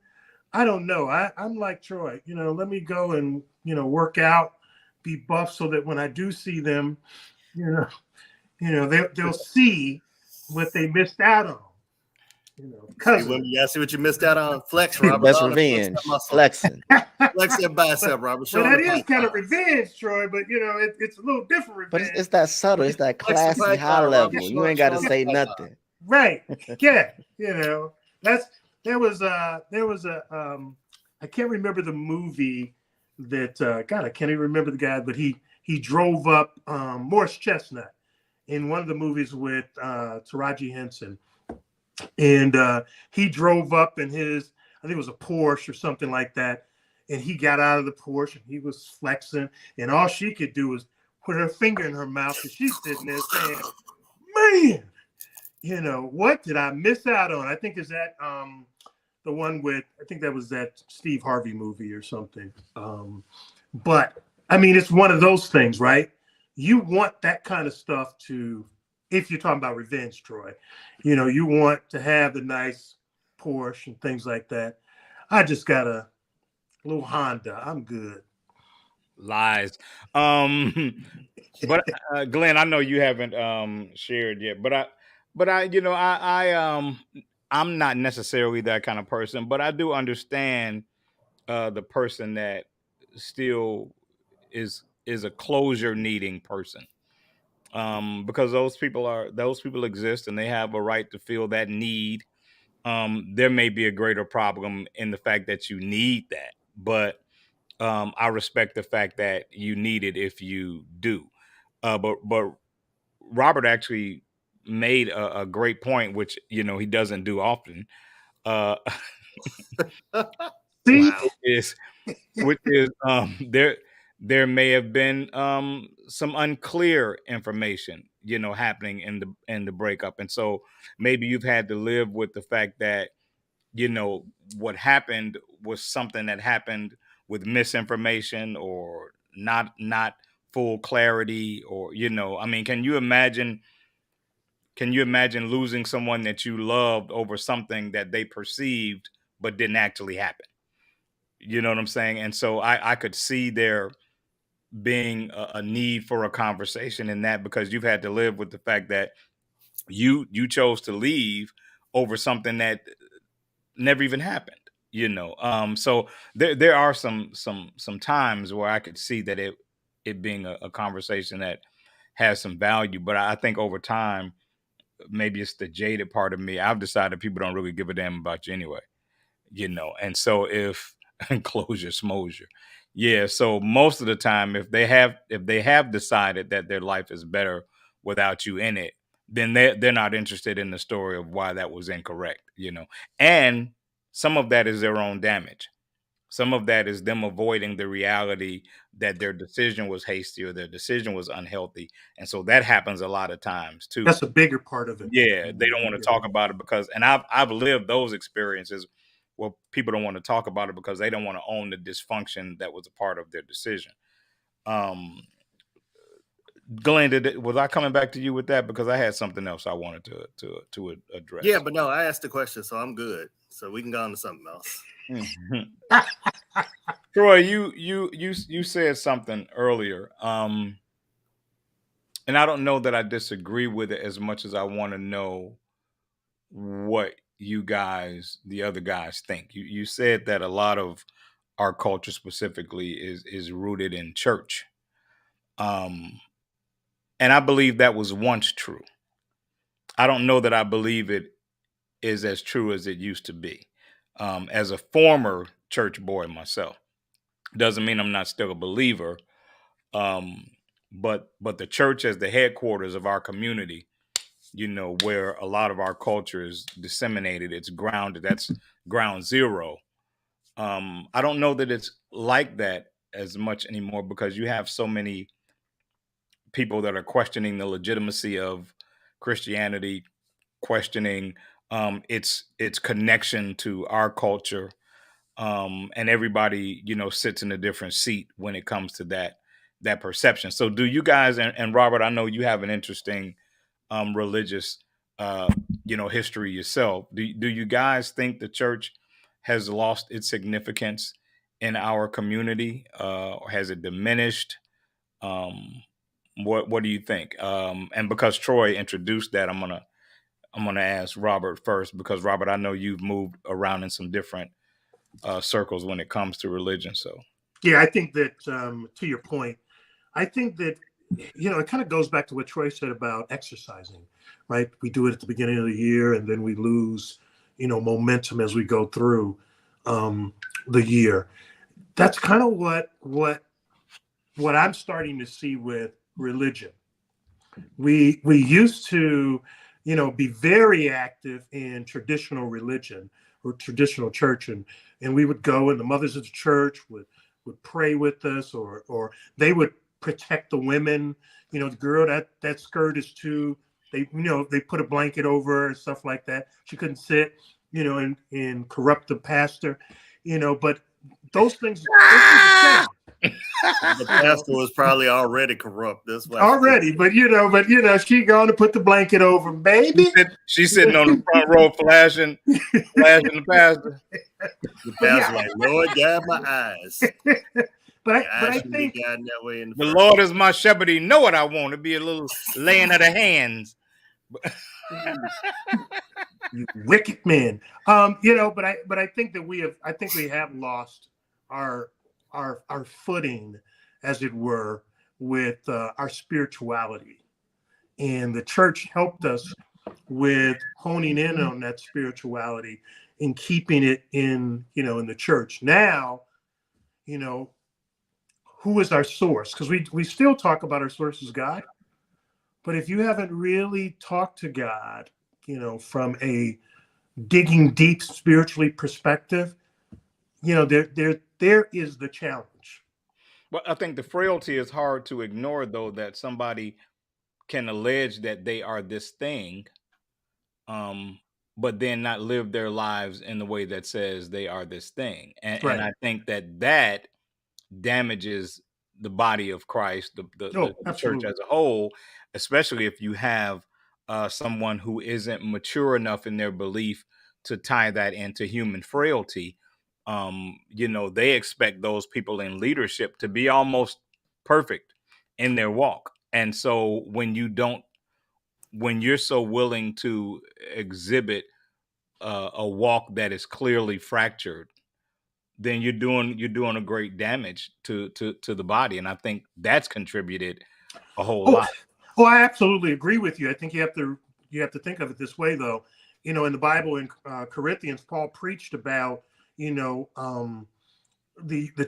I don't know. I'm like Troy, you know, let me go and, you know, work out, be buff, so that when I do see them, you know, they'll see what they missed out on. You know,
yeah, see what you missed out on. Flex, Robert.
Best revenge. Flexing.
Flex that bicep, Robert.
But that is kind of revenge, Troy. But you know, it's a little different revenge.
But it's that subtle. It's that classy high level. You ain't got to say nothing.
Right. Yeah. You know, there was a I can't remember the movie that God, I can't even remember the guy, but he drove up Morris Chestnut in one of the movies with Taraji Henson. And he drove up in his, I think it was a Porsche or something like that. And he got out of the Porsche and he was flexing. And all she could do was put her finger in her mouth. And she's sitting there saying, man, you know, what did I miss out on? I think is that the one with, I think that was that Steve Harvey movie or something. But I mean, it's one of those things, right? You want that kind of stuff to, if you're talking about revenge, Troy, you know, you want to have the nice Porsche and things like that. I just got a little Honda. I'm good.
Lies. But Glenn, I know you haven't shared yet, but I, you know, I'm not necessarily that kind of person, but I do understand the person that still is a closure needing person. Because those people exist and they have a right to feel that need. There may be a greater problem in the fact that you need that, but I respect the fact that you need it if you do. But Robert actually made a great point, which he doesn't do often. Uh,
See,
Wow.
which is there may have been some unclear information happening in the breakup, and so maybe you've had to live with the fact that what happened was something that happened with misinformation or not full clarity, or I mean, can you imagine losing someone that you loved over something that they perceived but didn't actually happen? You know what I'm saying? And so I could see there being a need for a conversation in that, because you've had to live with the fact that you chose to leave over something that never even happened. So there are some times where I could see that it being a conversation that has some value, but I think over time, maybe it's the jaded part of me, I've decided people don't really give a damn about you anyway. And so if closure smosure, yeah, so most of the time, if they have decided that their life is better without you in it, then they're not interested in the story of why that was incorrect. And some of that is their own damage. Some of that is them avoiding the reality that their decision was hasty or their decision was unhealthy, and so that happens a lot of times too.
that's a bigger part of it.
Yeah, they don't want to talk about it because, and I've lived those experiences where people don't want to talk about it because they don't want to own the dysfunction that was a part of their decision. Um, Glenn, was I coming back to you with that, because I had something else I wanted to address?
Yeah, but no, I asked the question, so I'm good. So we can go on to something else.
Troy, you said something earlier, and I don't know that I disagree with it as much as I want to know what you guys, the other guys, think. You said that a lot of our culture specifically is rooted in church, um, and I believe that was once true. I don't know that I believe it is as true as it used to be. As a former church boy myself, doesn't mean I'm not still a believer. Um, but the church as the headquarters of our community, where a lot of our culture is disseminated, it's grounded. That's ground zero. I don't know that it's like that as much anymore, because you have so many people that are questioning the legitimacy of Christianity, questioning its connection to our culture, and everybody sits in a different seat when it comes to that perception. So do you guys, and Robert, I know you have an interesting religious history yourself. Do you guys think the church has lost its significance in our community, or has it diminished? What do you think? And because Troy introduced that, I'm gonna ask Robert first, because Robert, I know you've moved around in some different circles when it comes to religion. So
Yeah, I think that to your point, I think that it kind of goes back to what Troy said about exercising, right? We do it at the beginning of the year, and then we lose, momentum as we go through the year. That's kind of what I'm starting to see with religion. We used to, be very active in traditional religion or traditional church, and we would go, and the mothers of the church would pray with us, or they would protect the women. The girl, that skirt is too. They put a blanket over her and stuff like that. She couldn't sit, and corrupt the pastor, But those things change.
The pastor was probably already corrupt. That's why
Already, but she going to put the blanket over, baby.
she's sitting on the front row, flashing the pastor.
the pastor like, Lord, guide my eyes.
But I think
that way in
the Lord is my shepherd. He know what I want. To be a little laying of the hands.
You wicked man. But I think that we have lost our footing, as it were, with our spirituality, and the church helped us with honing in on that spirituality and keeping it in the church. Now, who is our source? Because we still talk about our source as God, but if you haven't really talked to God, from a digging deep spiritually perspective, there is the challenge.
Well, I think the frailty is hard to ignore, though, that somebody can allege that they are this thing, but then not live their lives in the way that says they are this thing. And,
Right.
and I think that damages the body of Christ, the church
Absolutely.
as a whole, especially if you have someone who isn't mature enough in their belief to tie that into human frailty. They expect those people in leadership to be almost perfect in their walk. And so when you're so willing to exhibit a walk that is clearly fractured, then you're doing a great damage to the body, and I think that's contributed a whole lot.
I absolutely agree with you. I think you have to think of it this way, though. In the Bible, in Corinthians, Paul preached about the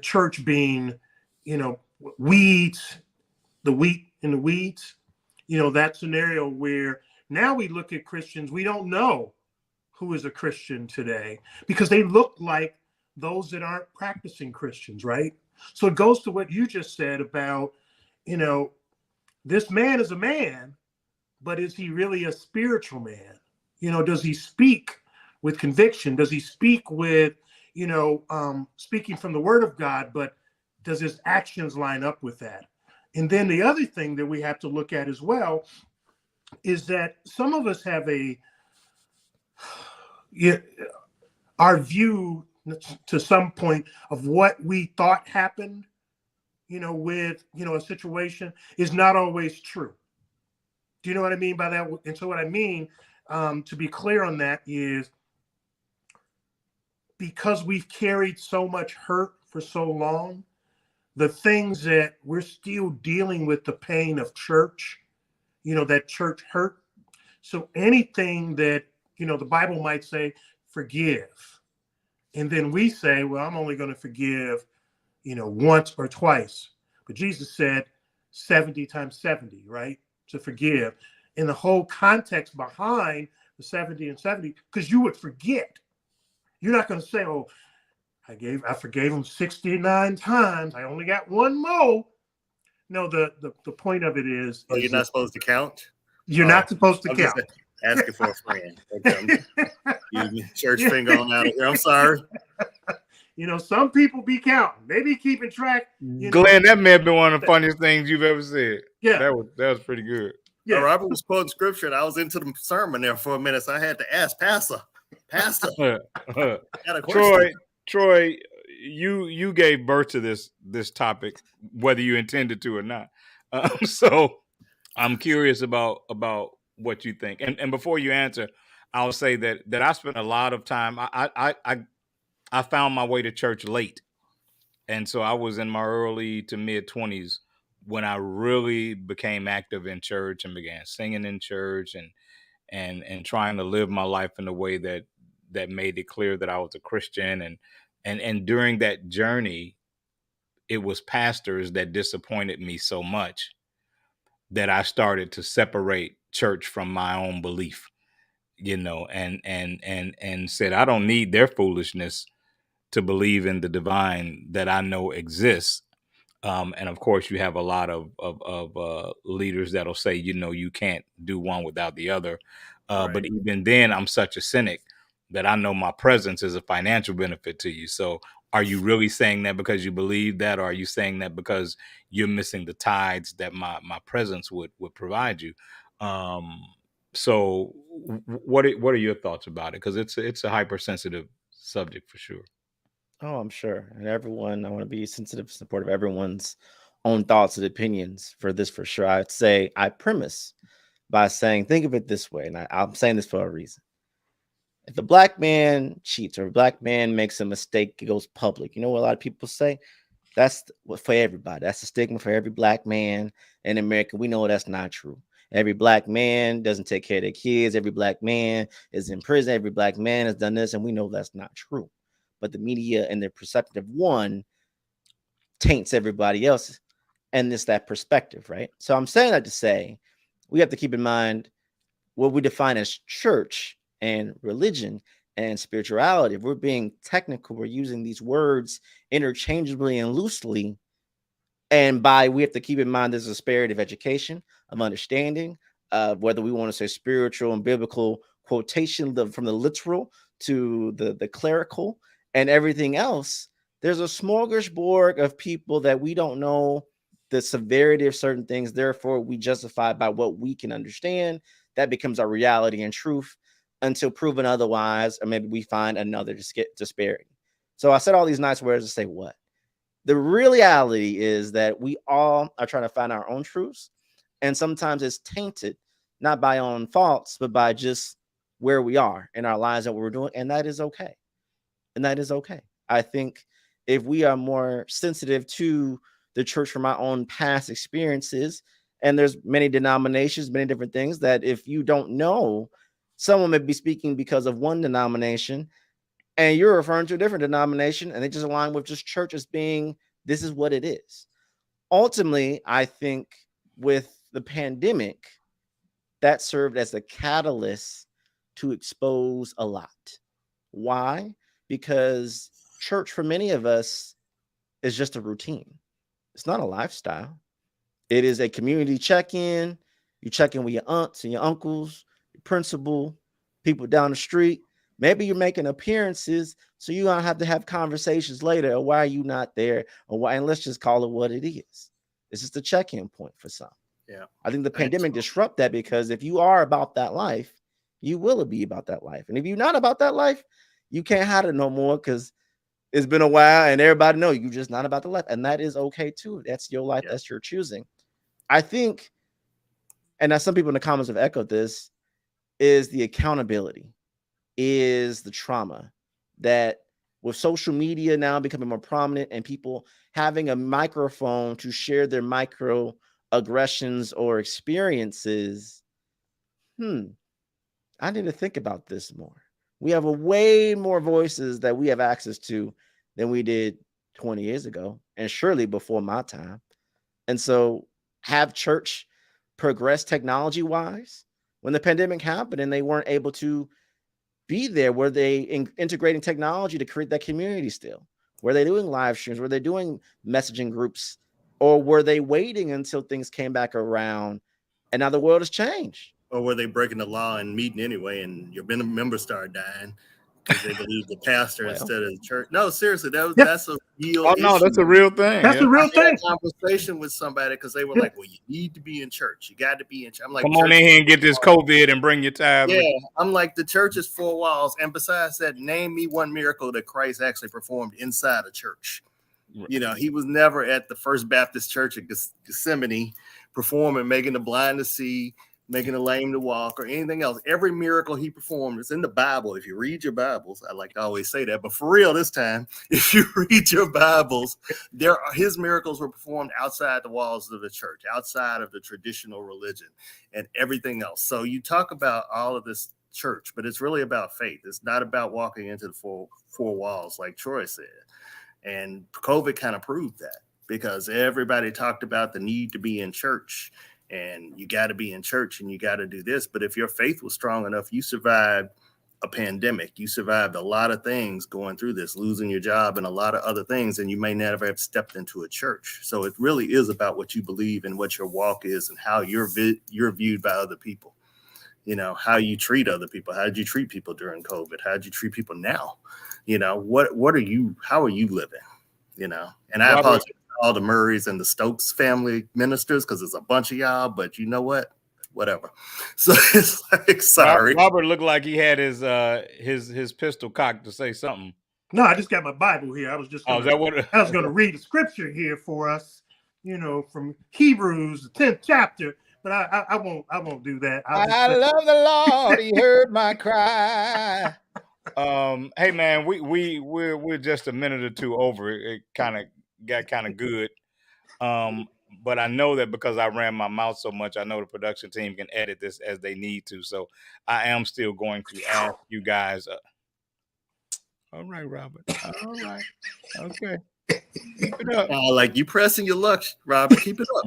church being weeds, the wheat in the weeds. That scenario where now we look at Christians, we don't know who is a Christian today because they look like those that aren't practicing Christians, right? So it goes to what you just said about, this man is a man, but is he really a spiritual man? Does he speak with conviction? Does he speak with, speaking from the word of God, but does his actions line up with that? And then the other thing that we have to look at as well is that some of us have our view to some point of what we thought happened, with, a situation is not always true. Do you know what I mean by that? And so what I mean, to be clear on that, is because we've carried so much hurt for so long, the things that we're still dealing with, the pain of church, that church hurt. So anything that, the Bible might say, forgive. And then we say, well, I'm only going to forgive, once or twice. But Jesus said 70 times 70, right? To forgive. And the whole context behind the 70 and 70, because you would forget. You're not going to say, oh, I forgave him 69 times. I only got one more. No, the point of it is.
Oh, you're not supposed to count?
You're not supposed to count.
Asking for a friend. You church finger on out of here. I'm sorry.
Some people be counting. They be keeping track.
Glenn, that may have been one of the funniest things you've ever said.
Yeah.
That was pretty good.
Yeah. Robert was quoting scripture, and I was into the sermon there for a minute, so I had to ask Pastor.
Troy, you gave birth to this topic, whether you intended to or not. So I'm curious about what you think. And before you answer, I'll say that I spent a lot of time. I found my way to church late, and so I was in my early to mid 20s when I really became active in church and began singing in church and trying to live my life in a way that made it clear that I was a Christian. And during that journey, it was pastors that disappointed me so much that I started to separate church from my own belief, and said, I don't need their foolishness to believe in the divine that I know exists. And of course, you have a lot of leaders that'll say, you can't do one without the other. Right. But even then, I'm such a cynic that I know my presence is a financial benefit to you. So are you really saying that because you believe that, or are you saying that because you're missing the tides that my presence would provide you? So what are your thoughts about it? Because it's a hypersensitive subject for sure.
Oh, I'm sure. And I want to be sensitive, supportive of everyone's own thoughts and opinions for this, for sure. I'd say I premise by saying, think of it this way. And I'm saying this for a reason. If a black man cheats or a black man makes a mistake, it goes public. You know what a lot of people say? That's for everybody. That's a stigma for every black man in America. We know that's not true. Every black man doesn't take care of their kids. Every black man is in prison. Every black man has done this. And we know that's not true. But the media and their perception of one taints everybody else. And it's that perspective, right? So I'm saying that to say we have to keep in mind what we define as church and religion and spirituality. If we're being technical, we're using these words interchangeably and loosely. And we have to keep in mind there's a disparity of education, of understanding, whether we want to say spiritual and biblical quotation from the literal to the clerical and everything else. There's a smorgasbord of people that we don't know the severity of certain things. Therefore, we justify by what we can understand. That becomes our reality and truth until proven otherwise, or maybe we find another disparity. So I said all these nice words to say what? The reality is that we all are trying to find our own truths. And sometimes it's tainted, not by our own faults, but by just where we are in our lives and what we're doing. And that is okay. And that is okay. I think if we are more sensitive to the church from our own past experiences, and there's many denominations, many different things that if you don't know, someone may be speaking because of one denomination and you're referring to a different denomination, and they just align with just church as being, this is what it is. Ultimately, I think with the pandemic, that served as a catalyst to expose a lot. Why? Because church for many of us is just a routine. It's not a lifestyle. It is a community check-in. You check in with your aunts and your uncles, your principal, people down the street. Maybe you're making appearances, so you're gonna have to have conversations later. Or why are you not there? Or why? And let's just call it what it is. It's just a check-in point for some.
Yeah,
I think the pandemic disrupt that, because if you are about that life, you will be about that life. And if you're not about that life, you can't hide it no more, because it's been a while and everybody know you're just not about the life. And that is okay too. That's your life. That's your choosing. I think, and now some people in the comments have echoed this, is the accountability, is the trauma that with social media now becoming more prominent and people having a microphone to share their microaggressions or experiences. I need to think about this more. We have a way more voices that we have access to than we did 20 years ago, and surely before my time. And so have church progress technology-wise? When the pandemic happened and they weren't able to be there, were they integrating technology to create that community still? Were they doing live streams? Were they doing messaging groups? Or were they waiting until things came back around and now the world has changed?
Or were they breaking the law and meeting anyway, and your members started dying because they believed the pastor instead of the church? No, seriously, that's a real issue.
No, that's a real thing.
That's a real thing.
I had a conversation with somebody because they were like, well, you need to be in church. You got to be in church. I'm like,
come on in here and get this COVID and bring your tithes.
Yeah, I'm like, the church is 4 walls. And besides that, name me one miracle that Christ actually performed inside a church. Right. You know, he was never at the First Baptist Church at Gethsemane performing, making the blind to see, making the lame to walk, or anything else. Every miracle he performed is in the Bible. If you read your Bibles, I like to always say that, but for real this time, if you read your Bibles, his miracles were performed outside the walls of the church, outside of the traditional religion and everything else. So you talk about all of this church, but it's really about faith. It's not about walking into the four walls, like Troy said. And COVID kind of proved that, because everybody talked about the need to be in church. And you got to be in church and you got to do this. But if your faith was strong enough, you survived a pandemic. You survived a lot of things going through this, losing your job and a lot of other things. And you may never have stepped into a church. So it really is about what you believe and what your walk is and how you're viewed by other people. You know, how you treat other people. How did you treat people during COVID? How did you treat people now? You know, how are you living? You know, and I apologize to all the Murrays and the Stokes family ministers, because there's a bunch of y'all, but you know what? Whatever. So it's like, sorry.
Robert looked like he had his pistol cocked to say something.
No, I just got my Bible here. I was just going to read the scripture here for us, you know, from Hebrews, the 10th chapter. But I won't do that.
I love the Lord. He heard my cry. Hey man, we're just a minute or two over. It kind of got kind of good. But I know that because I ran my mouth so much, I know the production team can edit this as they need to. So I am still going to ask you guys. All right, Robert. All right. Okay. Keep it up.
Like you pressing your luck, Robert. Keep it up.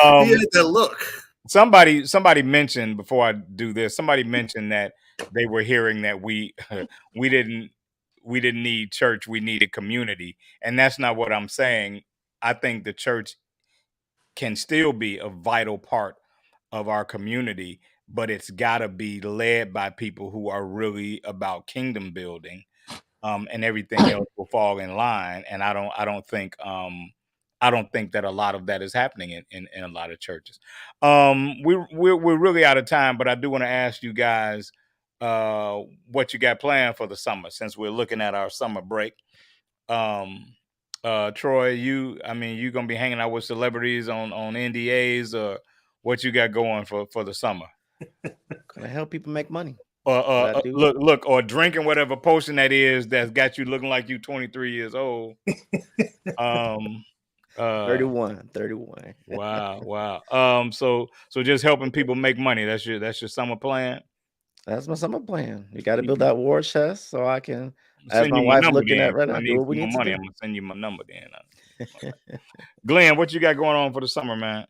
Oh,
He had that look.
Somebody mentioned before I do this. Somebody mentioned that they were hearing that we didn't need church. We needed community, and that's not what I'm saying. I think the church can still be a vital part of our community, but it's got to be led by people who are really about kingdom building, and everything else will fall in line. And I don't think that a lot of that is happening in a lot of churches. We're really out of time, but I do want to ask you guys what you got planned for the summer, since we're looking at our summer break. Troy, you gonna be hanging out with celebrities on NDAs, or what you got going for the summer?
Gonna help people make money.
Look, or drinking whatever potion that is that's got you looking like you 23 years old.
31.
Wow. So just helping people make money. That's your summer plan.
That's my summer plan. You got to build that war chest so I can, as
Send
my
you my
wife's
number
looking
then.
at right
If I
now,
need
do what we
some
need
more
to
money,
do.
I'm gonna send you my number then. Glenn, what you got going on for the summer, man?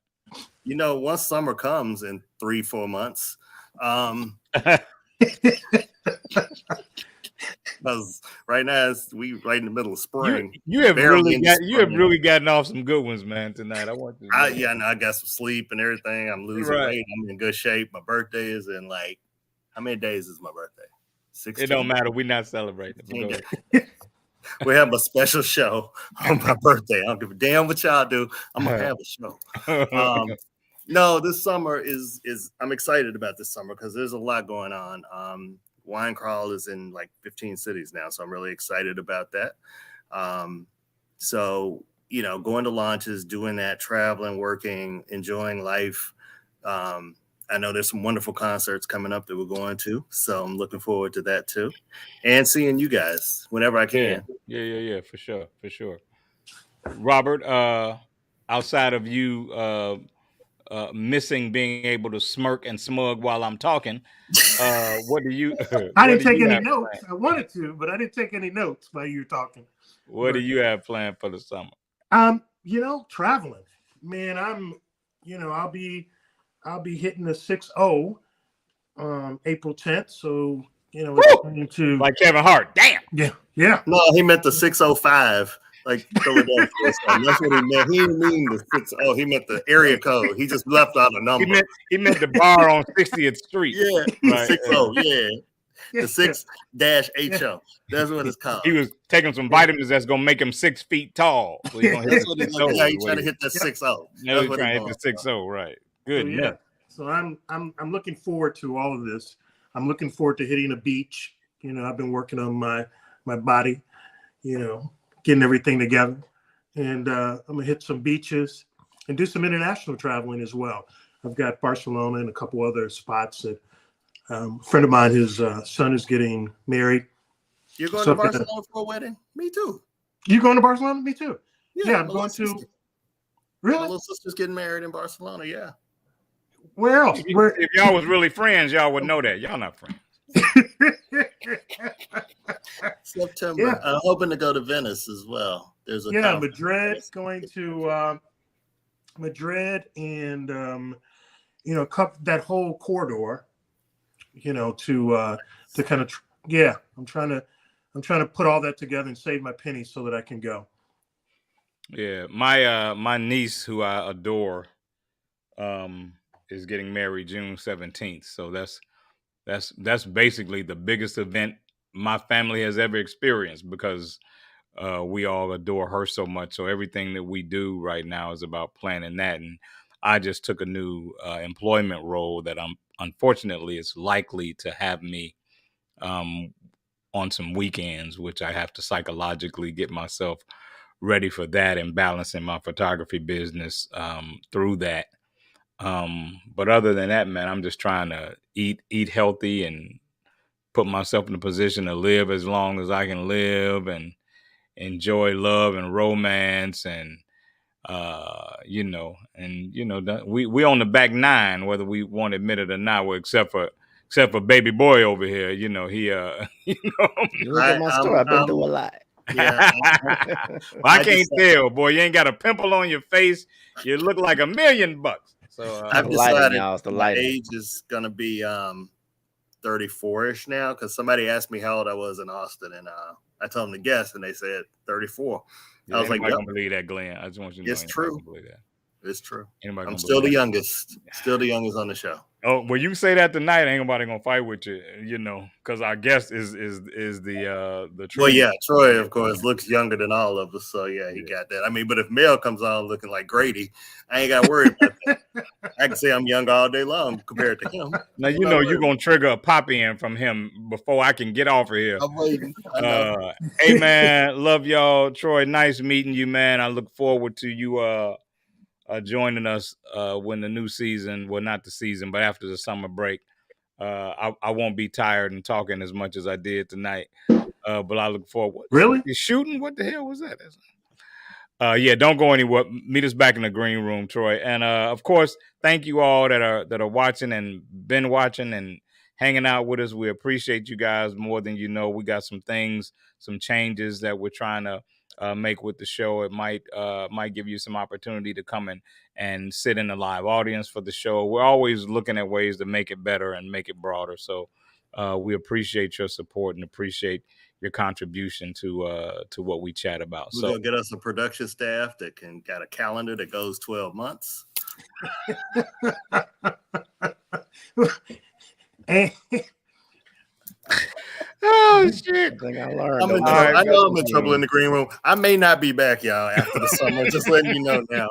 You know, once summer comes in 3-4 months, because right now we right in the middle of spring.
You have
barely
really gotten off some good ones, man, tonight. I want you to know.
I got some sleep and everything. I'm losing weight. I'm in good shape. My birthday is in like, how many days is my birthday? 16.
It don't matter. We're not celebrating.
We have a special show on my birthday. I don't give a damn what y'all do. I'm gonna have a show. No, this summer is I'm excited about this summer because there's a lot going on. Wine Crawl is in like 15 cities now, so I'm really excited about that. So, you know, going to launches, doing that, traveling, working, enjoying life. I know there's some wonderful concerts coming up that we're going to, so I'm looking forward to that too, and seeing you guys whenever I can.
Yeah, for sure. Robert, outside of you missing being able to smirk and smug while I'm talking, what do you?
I didn't take any notes. Planned? I wanted to, but I didn't take any notes while you were talking.
What do you have planned for the summer?
You know, traveling. Man, I'll be hitting the 6-0 April 10th. So, you know, it's going to
like Kevin Hart. Damn.
Yeah.
No, he meant the 605. Like Philadelphia. That's what he meant. He didn't mean the 60. He meant the area code. He just left out a number.
He meant the bar on 60th Street.
Yeah, right. 60. Yeah. The 6-HO. That's what it's called.
He was taking some vitamins that's gonna make him 6 feet tall. So
that's what he's doing. Yeah, he's trying to hit that 6-0.
That's what trying to hit the 6-0, right? Good.
So I'm looking forward to all of this. I'm looking forward to hitting a beach. You know, I've been working on my body, you know, getting everything together. And I'm gonna hit some beaches and do some international traveling as well. I've got Barcelona and a couple other spots that a friend of mine, his son is getting married.
You're going to Barcelona for a wedding? Me too.
You going to Barcelona? Me too. Yeah, I'm going
to.
Really?
My little sister's getting married in Barcelona. Yeah.
Where else?
If y'all was really friends, y'all would know that. Y'all not friends.
September. Yeah. I'm hoping to go to Venice as well. There's a
Madrid. Going to Madrid and you know, that whole corridor. You know, to kind of I'm trying to put all that together and save my pennies so that I can go.
Yeah, my niece, who I adore, is getting married June 17th. So that's basically the biggest event my family has ever experienced, because we all adore her so much. So everything that we do right now is about planning that. And I just took a new employment role that unfortunately is likely to have me on some weekends, which I have to psychologically get myself ready for that, and balancing my photography business through that. But other than that, man, I'm just trying to eat healthy and put myself in a position to live as long as I can live and enjoy love and romance and we on the back nine, whether we want to admit it or not. Well, except for baby boy over here, you know, he
you look at my story. I've been through a lot.
Yeah,
I can't
just-
tell, boy. You ain't got a pimple on your face. You look like $1 million. So
I've
The lighting,
decided
y'all. It's the
my
lighting.
age is gonna be 34-ish now, because somebody asked me how old I was in Austin, and I told them to guess, and they said 34. I was like,
anybody
yep,
gonna believe that, Glenn? I just want you to know.
it's
anybody
true.
gonna believe that.
It's true.
Anybody
I'm
gonna
still the
believe that?
youngest. Still the youngest on the show.
Oh, well, you say that tonight, ain't nobody gonna fight with you, because our guest is the
Well,
truth.
yeah, Troy, of course, looks younger than all of us, so yeah, he got that. I mean, but if Mel comes on looking like Grady, I ain't got to worry about that. I can say I'm young all day long compared to him.
Now you're gonna trigger a pop in from him before I can get off of here.
I'm waiting. I know.
Hey man, love y'all, Troy. Nice meeting you, man. I look forward to you joining us when the new season, well, not the season, but after the summer break. I won't be tired and talking as much as I did tonight. But I look forward.
Really?
You shooting? What the hell was that? Yeah, don't go anywhere. Meet us back in the green room, Troy. And of course, thank you all that are watching and been watching and hanging out with us. We appreciate you guys more than you know. We got some things, some changes that we're trying to make with the show. It might give you some opportunity to come in and sit in the live audience for the show. We're always looking at ways to make it better and make it broader. So we appreciate your support and appreciate your contribution to what we chat about.
We're
So
gonna get us a production staff that got a calendar that goes 12 months.
oh shit.
I think I learned.
I'm in
Don't
trouble.
worry.
I know I'm in trouble in the green room. I may not be back, y'all, after the summer. Just letting you know now.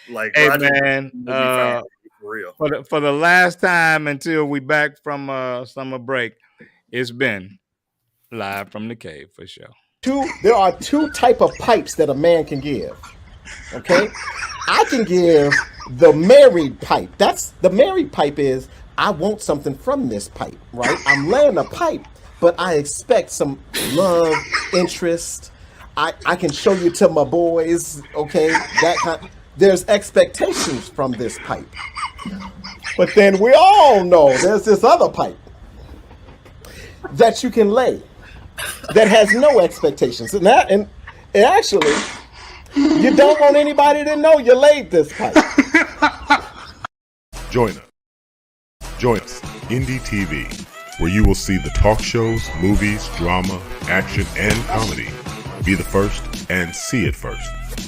Like,
Hey
Roger
man,
will be fine, for real.
for the last time until we back from summer break, it's been live from the cave for sure.
There are two type of pipes that a man can give. Okay, I can give the married pipe. The married pipe is I want something from this pipe, right? I'm laying a pipe, but I expect some love, interest. I can show you to my boys, okay? That kind. There's expectations from this pipe. But then we all know there's this other pipe that you can lay that has no expectations. And actually, you don't want anybody to know you laid this pipe.
Join us, Indie TV, where you will see the talk shows, movies, drama, action, and comedy. Be the first and see it first.